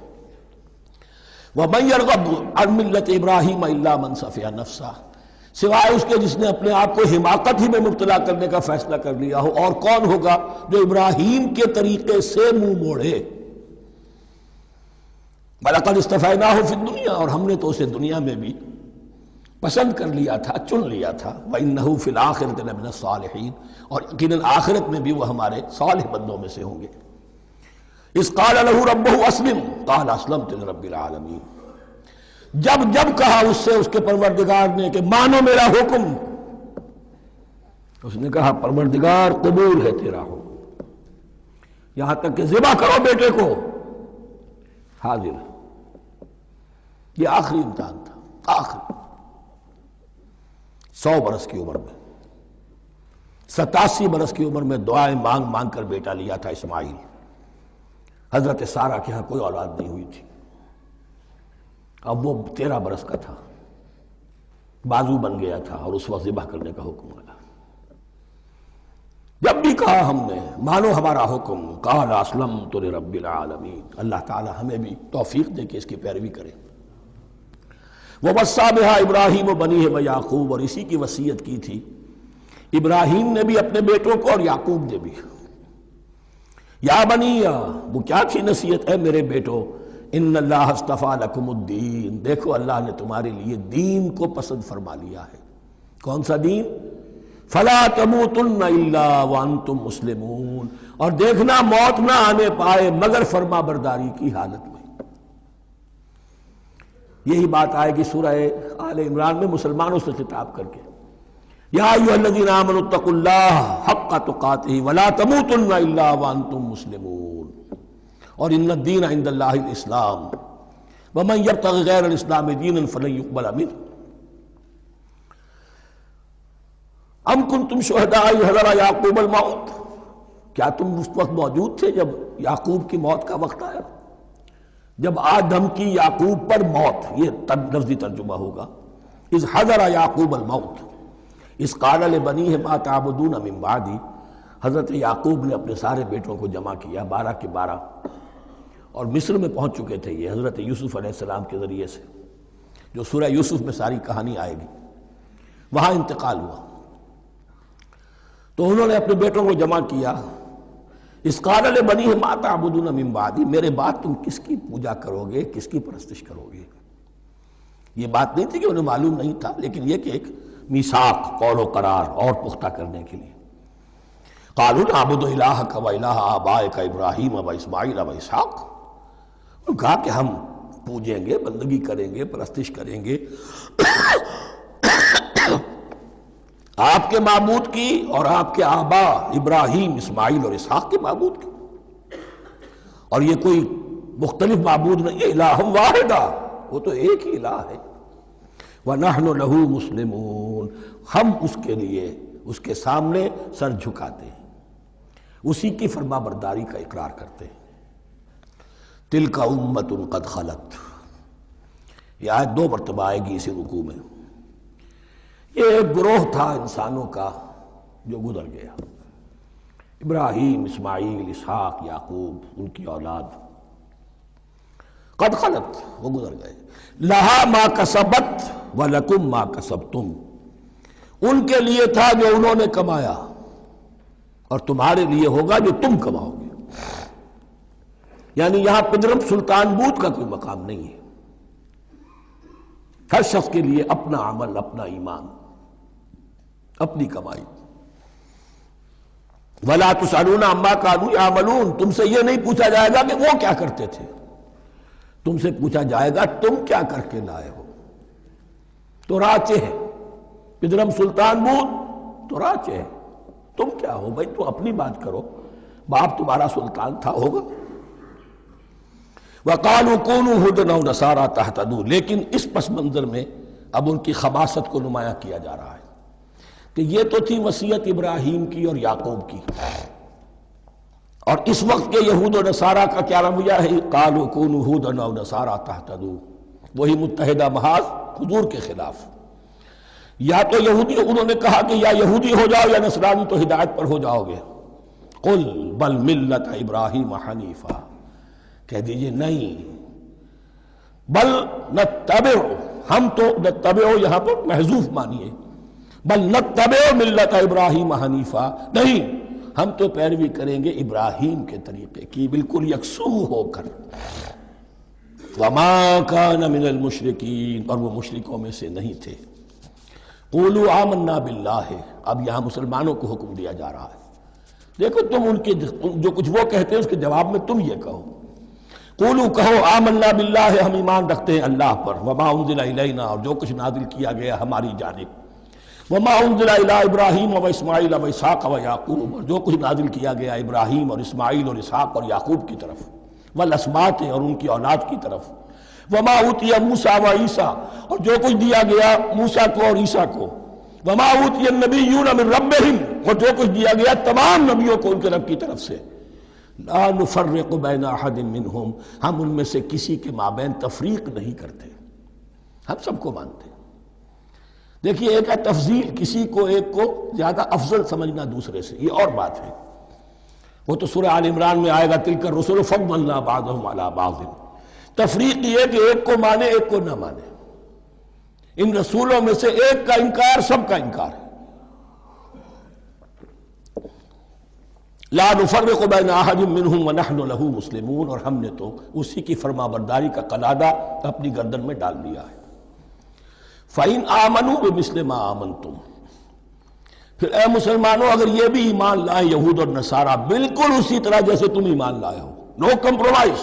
وَمَن يَرْغَبُ عَن مِّلَّةِ إِبْرَاهِيمَ إِلَّا مَن سَفِهَ نَفْسَهُ، سوائے اس کے جس نے اپنے آپ کو حماقت ہی میں مبتلا کرنے کا فیصلہ کر لیا ہو. اور کون ہوگا جو ابراہیم کے طریقے سے منہ موڑے؟ وَلَقَدِ اسْتَفَيْنَاهُ فِي الدُّنْيَا، اور ہم نے تو اسے دنیا میں بھی پسند کر لیا تھا، چن لیا تھا. وَإِنَّهُ فِي الْآخِرَةِ لَمِنَ الصَّالِحِينَ، اور یقیناً آخرت میں بھی وہ ہمارے صالح بندوں میں سے ہوں گے. اِذْ قَالَ لَهُ رَبُّهُ أَسْلِمْ قَالَ أَسْلَمْتُ لِرَبِّ الْعَالَمِينَ. جب کہا اس سے اس کے پروردگار نے کہ مانو میرا حکم، اس نے کہا پروردگار قبول ہے تیرا حکم، یہاں تک کہ ذبح کرو بیٹے کو. حاضر. یہ آخری امتحان تھا، آخری. 100 برس کی عمر میں، 87 برس کی عمر میں دعائیں مانگ مانگ کر بیٹا لیا تھا اسماعیل. حضرت سارہ کے ہاں کوئی اولاد نہیں ہوئی تھی. اب وہ 13 برس کا تھا، بازو بن گیا تھا، اور اس وقت ذبح کرنے کا حکم آیا. جب بھی کہا ہم نے مانو ہمارا حکم، قال اسلمت لرب العالمین. اللہ تعالی ہمیں بھی توفیق دے کہ اس کی پیروی کریں. وَوَصَّىٰ بِهَا إِبْرَاهِيمُ بَنِيهِ وَيَعْقُوبُ، اور اسی کی وصیت کی تھی ابراہیم نے بھی اپنے بیٹوں کو اور یعقوب نے بھی. یا بنی، وہ کیا تھی نصیحت؟ اے میرے بیٹو، ان اللہ اصطفیٰ لکم الدین، دیکھو اللہ نے تمہارے لیے دین کو پسند فرما لیا ہے. کون سا دین؟ فلا تموتن الا وانتم مسلمون، اور دیکھنا موت نہ آنے پائے مگر فرما برداری کی حالت میں. یہی بات آئے گی سورہ آل عمران میں مسلمانوں سے خطاب کر کے، یا ایھا الذین آمنوا اتقوا اللہ حق تقاتہ ولا تموتن الا وانتم مسلمون، اور ان الدین عند اللہ الاسلام ومن یبتغ غیر الاسلام دینا فلن یقبل منہ. ام کنتم شہداء اذ حضر یعقوب الموت، کیا تم اس وقت موجود تھے جب یعقوب کی موت کا وقت آیا؟ جب آدم کی یعقوب پر موت، یہ لفظی ترجمہ ہوگا. اذ حضر یعقوب الموت اذ قال لبنیہ ما تعبدون من بعدی، حضرت یعقوب نے اپنے سارے بیٹوں کو جمع کیا، 12 کے 12، اور مصر میں پہنچ چکے تھے یہ حضرت یوسف علیہ السلام کے ذریعے سے، جو سورہ یوسف میں ساری کہانی آئے گی. وہاں انتقال ہوا تو انہوں نے اپنے بیٹوں کو جمع کیا. اذ قال لبنیہ ما تعبدون من بعدی، میرے بعد تم کس کی پوجا کرو گے، کس کی پرستش کرو گے؟ یہ بات نہیں تھی کہ انہیں معلوم نہیں تھا، لیکن یہ کہ ایک میثاق، قول و قرار اور پختہ کرنے کے لیے. قالوا نعبد الہک و الہ آبائک ابراہیم و اسماعیل و اسحاق، انہوں نے کہا کہ ہم پوجیں گے، بندگی کریں گے، پرستش کریں گے آپ کے معبود کی اور آپ کے آبا ابراہیم، اسماعیل اور اسحاق کے معبود کی. اور یہ کوئی مختلف معبود نہیں ہے، الہ واحدہ، وہ تو ایک ہی الہ ہے. وَنَحْنُ لَهُ مُسْلِمُونَ، ہم اس کے لیے اس کے سامنے سر جھکاتے ہیں، اسی کی فرما برداری کا اقرار کرتے ہیں. تِلْكَ أُمَّةٌ قَدْ خَلَتْ، یہ آیت 2 مرتبہ آئے گی اسی رکوع میں. یہ ایک گروہ تھا انسانوں کا جو گزر گیا، ابراہیم، اسماعیل، اسحاق، یعقوب، ان کی اولاد. قد خلت، وہ گزر گئے. لہا ما کسبت ولکم ما کسبتم، ان کے لیے تھا جو انہوں نے کمایا، اور تمہارے لیے ہوگا جو تم کماؤ گے. یعنی یہاں پدرم سلطان بود کا کوئی مقام نہیں ہے. ہر شخص کے لیے اپنا عمل، اپنا ایمان، اپنی کمائی. وَلَا تُسْأَلُونَ عَمَّا كَانُوا يَعْمَلُونَ، تم سے یہ نہیں پوچھا جائے گا کہ وہ کیا کرتے تھے، تم سے پوچھا جائے گا تم کیا کر کے لائے ہو. تو راچے ہے پدرم سلطان بود، تو راچے ہے. تم کیا ہو بھائی، تو اپنی بات کرو، باپ تمہارا سلطان تھا، ہوگا. وَقَالُوا كُونُوا هُودًا أَوْ نَصَارَىٰ تَهْتَدُوا، لیکن اس پس منظر میں اب ان کی خباثت کو نمایاں کیا جا رہا ہے کہ یہ تو تھی وصیت ابراہیم کی اور یعقوب کی، اور اس وقت کے یہود و نصارہ کا کیا رویہ ہے؟ قَالُوا كُونُوا هُودًا أَوْ نَصَارَىٰ تَهْتَدُوا، وہی متحدہ محاذ حضور کے خلاف. یا تو یہودی، انہوں نے کہا کہ یا یہودی ہو جاؤ یا نصرانی تو ہدایت پر ہو جاؤ گے. قُلْ بَلْ مِلَّةَ إِبْرَاهِيمَ حَنِيفًا، کہہ دیجئے نہیں، بل نتبع، ہم تو نتبع یہاں پر محذوف مانی ہے، بل نتبع ملت ابراہیم حنیفا، نہیں ہم تو پیروی کریں گے ابراہیم کے طریقے کی بالکل یکسو ہو کر. وما کان من المشرکین، اور وہ مشرکوں میں سے نہیں تھے. قولوا آمنا باللہ، اب یہاں مسلمانوں کو حکم دیا جا رہا ہے. دیکھو تم ان کے جو کچھ وہ کہتے ہیں اس کے جواب میں تم یہ کہو، قولوا کہو آمنا باللہ، ہم ایمان رکھتے ہیں اللہ پر، وما انزل الینا، اور جو کچھ نازل کیا گیا ہماری جانب، وما انزل الی ابراہیم و اسماعیل و اسحاق و یعقوب، اور جو کچھ نازل کیا گیا ابراہیم اور اسماعیل اور اسحاق اور یعقوب کی طرف، والاسباط، اور ان کی اولاد کی طرف، وما اوتی موسیٰ و عیسیٰ، اور جو کچھ دیا گیا موسیٰ کو اور عیسیٰ کو، وما اوتی النبیون من ربہم، اور جو کچھ دیا گیا تمام نبیوں کو ان کے رب کی طرف سے. لا نفرق بین احد منہم، ہم ان میں سے کسی کے مابین تفریق نہیں کرتے، ہم سب کو مانتے ہیں. دیکھیے ایک ہے تفضیل، کسی کو ایک کو زیادہ افضل سمجھنا دوسرے سے، یہ اور بات ہے. وہ تو سورہ آل عمران میں آئے گا تلک الرسل فضلنا بعضهم علی بعض. تفریق یہ کہ ایک کو مانے ایک کو نہ مانے. ان رسولوں میں سے ایک کا انکار سب کا انکار ہے. لا نفرق بین احد منہم ونحن له مسلمون، اور ہم نے تو اسی کی فرما برداری کا قلادہ اپنی گردن میں ڈال دیا ہے. فَإِنْ آمَنُوا بِمِثْلِ مَا آمَنْتُمْ، پھر اے مسلمانوں اگر یہ بھی ایمان لائیں یہود اور نصارہ بالکل اسی طرح جیسے تم ایمان لائے ہو، نو کمپرومائز،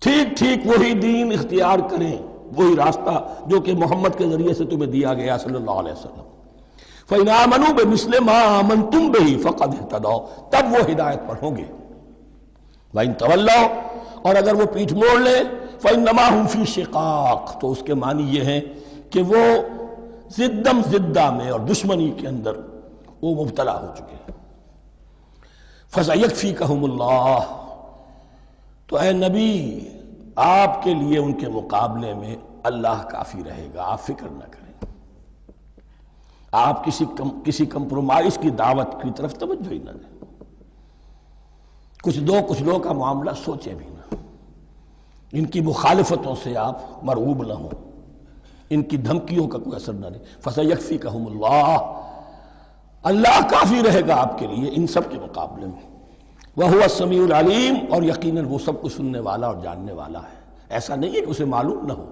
ٹھیک ٹھیک وہی دین اختیار کریں، وہی راستہ جو کہ محمد کے ذریعے سے تمہیں دیا گیا صلی اللہ علیہ وسلم. فَإِنْ آمَنُوا بِمِثْلِ مَا آمَنْتُمْ بِهِ فَقَدْ اهْتَدَوْا، تب وہ ہدایت پر ہوں گے. وَإِنْ تَوَلَّوْا، اور اگر وہ پیٹھ موڑ لیں، فَإِنَّمَا هُمْ فِي شِقَاقٍ، تو اس کے معنی یہ ہیں کہ وہ زدم زدہ میں اور دشمنی کے اندر وہ مبتلا ہو چکے ہیں. فَسَيَكْفِيكَهُمُ اللَّهُ، تو اے نبی آپ کے لیے ان کے مقابلے میں اللہ کافی رہے گا، آپ فکر نہ کریں. آپ کسی کمپرومائز کی دعوت کی طرف توجہ ہی نہ دیں. کچھ دو کا معاملہ سوچیں بھی نہ، ان کی مخالفتوں سے آپ مرعوب نہ ہوں، ان کی دھمکیوں کا کوئی اثر نہ لیں. فَسَيَكْفِيكَهُمُ اللَّهُ، اللہ کافی رہے گا آپ کے لیے ان سب کے مقابلے میں. وَهُوَ السَّمِيعُ الْعَلِيمُ، اور یقیناً وہ سب کچھ سننے والا اور جاننے والا ہے. ایسا نہیں ہے کہ اسے معلوم نہ ہو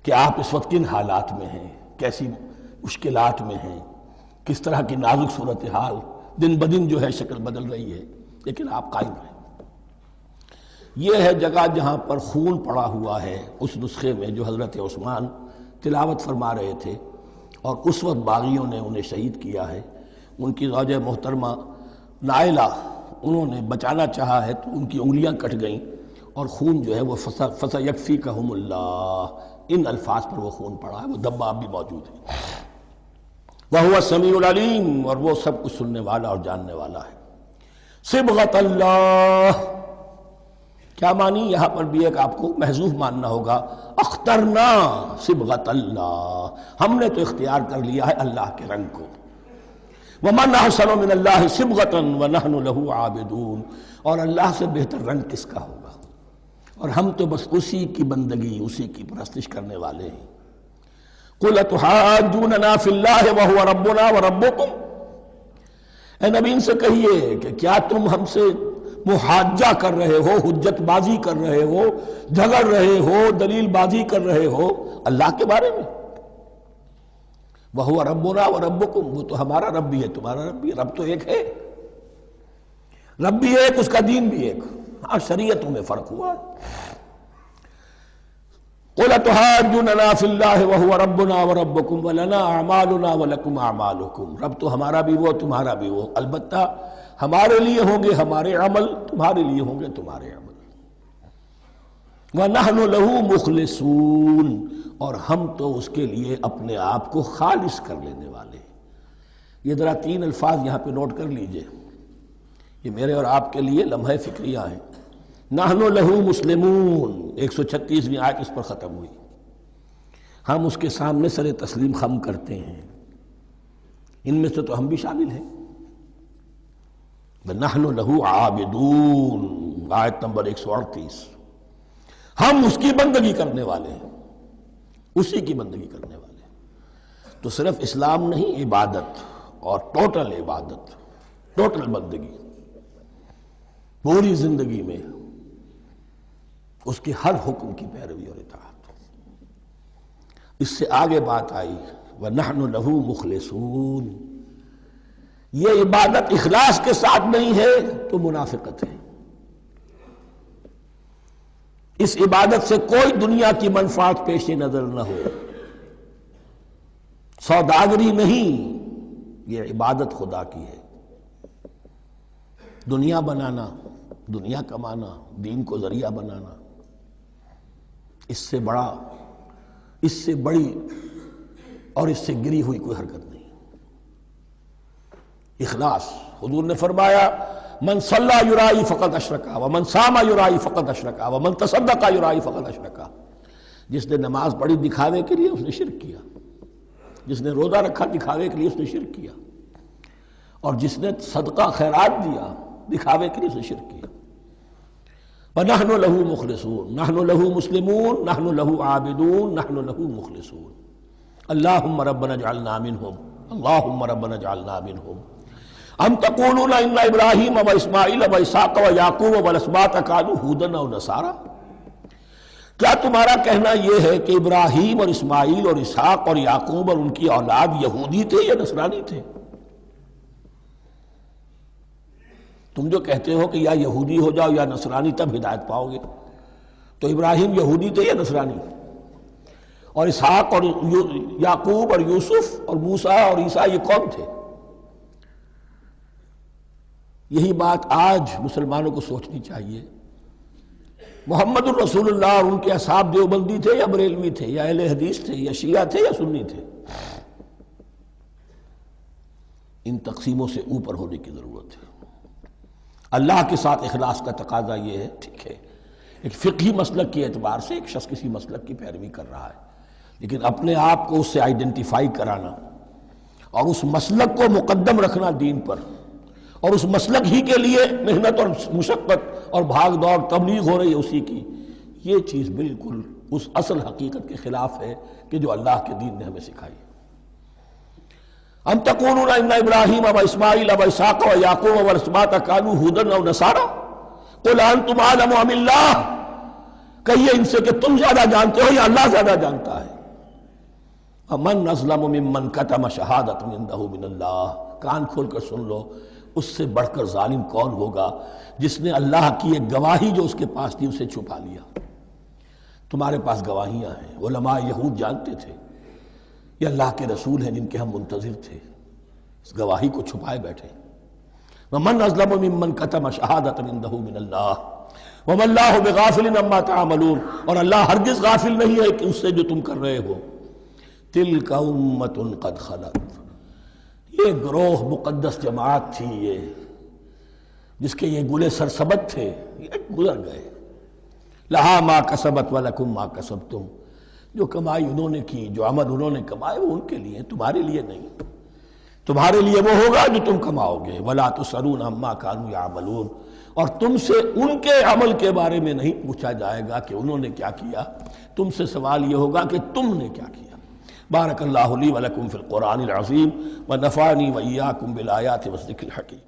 کہ آپ اس وقت کن حالات میں ہیں، کیسی مشکلات میں ہیں، کس طرح کی نازک صورتحال دن بدن جو ہے شکل بدل رہی ہے، لیکن آپ قائم رہیں. یہ ہے جگہ جہاں پر خون پڑا ہوا ہے، اس نسخے میں جو حضرت عثمان تلاوت فرما رہے تھے، اور اس وقت باغیوں نے انہیں شہید کیا ہے. ان کی زوجہ محترمہ نائلہ، انہوں نے بچانا چاہا ہے تو ان کی انگلیاں کٹ گئیں، اور خون جو ہے وہ فَسَيَكْفِيكَهُمُ اللَّهُ، ان الفاظ پر وہ خون پڑا ہے، وہ دھبا اب بھی موجود ہے. وَهُوَ السَّمِيعُ الْعَلِيمُ، اور وہ سب کچھ سننے والا اور جاننے والا ہے. صبغۃ اللہ، کیا معنی یہاں پر بھی ایک آپ کو محذوف ماننا ہوگا. اخترنا صبغۃ اللہ، ہم نے تو اختیار کر لیا ہے اللہ کے رنگ کو. وَمَنْ أَحْسَنُ مِنَ اللَّهِ صِبْغَةً وَنَحْنُ لَهُ عَابِدُونَ، اور اللہ سے بہتر رنگ کس کا ہوگا، اور ہم تو بس اسی کی بندگی، اسی کی پرستش کرنے والے ہیں. قُلْ أَتُحَاجُّونَنَا فِي اللَّهِ وَهُوَ رَبُّنَا وَرَبُّكُمْ، اے نبی ان سے کہیے کہ کیا تم ہم سے محاجہ کر رہے ہو، حجت بازی کر رہے ہو، جھگڑ رہے ہو، دلیل بازی کر رہے ہو اللہ کے بارے میں؟ وَهُوَ رَبُّنَا وَرَبُّكُمْ، وہ تو ہمارا رب بھی ہے تمہارا رب بھی ہے. رب تو ایک ہے، رب بھی ایک، اس کا دین بھی ایک. ہاں شریعتوں میں فرق ہوا. قُلْ أَتُحَاجُّونَنَا فِي اللَّهِ وَهُوَ رَبُّنَا وَرَبُّكُمْ وَلَنَا أَعْمَالُنَا وَلَكُمْ أَعْمَالُكُمْ، رب تو ہمارا بھی وہ تمہارا بھی وہ، البتہ ہمارے لیے ہوں گے ہمارے عمل، تمہارے لیے ہوں گے تمہارے عمل. وَنَحْنُ لَهُ مُخْلِصُونَ، اور ہم تو اس کے لیے اپنے آپ کو خالص کر لینے والے ہیں. یہ ذرا 3 الفاظ یہاں پہ نوٹ کر لیجئے، یہ میرے اور آپ کے لیے لمحہ فکریہ ہیں. نحن لہو مسلمون، 136ویں آیت اس پر ختم ہوئی. ہم اس کے سامنے سر تسلیم خم کرتے ہیں، ان میں سے تو ہم بھی شامل ہیں. نحن لہو عابدون، آیت نمبر 138. ہم اس کی بندگی کرنے والے ہیں، اسی کی بندگی کرنے والے ہیں. تو صرف اسلام نہیں، عبادت اور ٹوٹل عبادت، ٹوٹل بندگی، پوری زندگی میں اس کے ہر حکم کی پیروی اور اطاعت۔ اس سے آگے بات آئی وَنَحْنُ لَهُ مُخْلِصُونَ، یہ عبادت اخلاص کے ساتھ نہیں ہے تو منافقت ہے۔ اس عبادت سے کوئی دنیا کی منفعت پیش نظر نہ ہو، سوداگری نہیں، یہ عبادت خدا کی ہے۔ دنیا بنانا، دنیا کمانا، دین کو ذریعہ بنانا، اس سے بڑا، اس سے بڑی اور اس سے گری ہوئی کوئی حرکت نہیں۔ اخلاص، حضور نے فرمایا من صلی یرائی فقد اشرکا ومن صام یرائی فقد اشرکا ومن تصدق یرائی فقد اشرکا، جس نے نماز پڑھی دکھاوے کے لیے اس نے شرک کیا، جس نے روزہ رکھا دکھاوے کے لیے اس نے شرک کیا، اور جس نے صدقہ خیرات دیا دکھاوے کے لیے اس نے شرک کیا۔ وَنَحْنُ لَهُ مُخْلِصُونَ، نَحْنُ لَهُ مُسْلِمُونَ، نَحْنُ لَهُ عَابِدُونَ، نَحْنُ لَهُ مُخْلِصُونَ۔ اللهم ربنا اجعلنا منهم، اللهم ربنا اجعلنا منهم۔ ام تقولون ان ابراہیم واسماعیل واسحاق ویعقوب والاسباط كانوا هودا او نصارا، کیا تمہارا کہنا یہ ہے کہ ابراہیم اور اسماعیل اور اسحاق اور یعقوب اور ان کی اولاد یہودی تھے یا نصرانی تھے؟ تم جو کہتے ہو کہ یا یہودی ہو جاؤ یا نصرانی تب ہدایت پاؤ گے، تو ابراہیم یہودی تھے یا نصرانی؟ اور اسحاق اور یعقوب اور یوسف اور موسیٰ اور عیسیٰ یہ کون تھے؟ یہی بات آج مسلمانوں کو سوچنی چاہیے۔ محمد الرسول اللہ اور ان کے اصحاب دیوبندی تھے یا بریلوی تھے یا اہل حدیث تھے یا شیعہ تھے یا سنی تھے؟ ان تقسیموں سے اوپر ہونے کی ضرورت ہے۔ اللہ کے ساتھ اخلاص کا تقاضا یہ ہے، ٹھیک ہے ایک فقہی مسلک کے اعتبار سے ایک شخص کسی مسلک کی پیروی کر رہا ہے، لیکن اپنے آپ کو اس سے آئیڈینٹیفائی کرانا اور اس مسلک کو مقدم رکھنا دین پر، اور اس مسلک ہی کے لیے محنت اور مشقت اور بھاگ دوڑ تبلیغ ہو رہی ہے اسی کی، یہ چیز بالکل اس اصل حقیقت کے خلاف ہے کہ جو اللہ کے دین نے ہمیں سکھائی۔ ام تقولون ان ابراہیم و اسماعیل و اسحاق و یعقوب والاسباط كانوا هودا او نصارا قل انتم اعلم ام اللہ، کہیے ان سے کہ تم زیادہ جانتے ہو یا اللہ زیادہ جانتا ہے۔ ومن اظلم ممن كتم شہادۃ عنده من اللہ، کان کھول کر سن لو، اس سے بڑھ کر ظالم کون ہوگا جس نے اللہ کی ایک گواہی جو اس کے پاس تھی اسے چھپا لیا۔ تمہارے پاس گواہیاں ہیں، علماء یہود جانتے تھے یہ اللہ کے رسول ہیں جن کے ہم منتظر تھے، اس گواہی کو چھپائے بیٹھے۔ ومن اظلم ممن كتم شہادۃ عنده من اللہ وما اللہ بغافل عما تعملون، اور اللہ ہرگز غافل نہیں ہے کہ اس سے جو تم کر رہے ہو۔ تلک امۃ قد خلت، یہ گروہ مقدس جماعت تھی یہ جس کے یہ گلے سرسبت تھے، یہ گزر گئے۔ لہا ما کسبت ولکم ما کسبتم، جو کمائی انہوں نے کی، جو عمل انہوں نے کمائے وہ ان کے لیے، تمہارے لیے نہیں۔ تمہارے لیے وہ ہوگا جو تم کماؤ گے۔ ولا تسألون عما كانوا يعملون، اور تم سے ان کے عمل کے بارے میں نہیں پوچھا جائے گا کہ انہوں نے کیا کیا، تم سے سوال یہ ہوگا کہ تم نے کیا کیا۔ بارک اللہ لی ولکم فی القرآن العظیم ونفعنی وإیاکم بالآیات والذکر الحکیم۔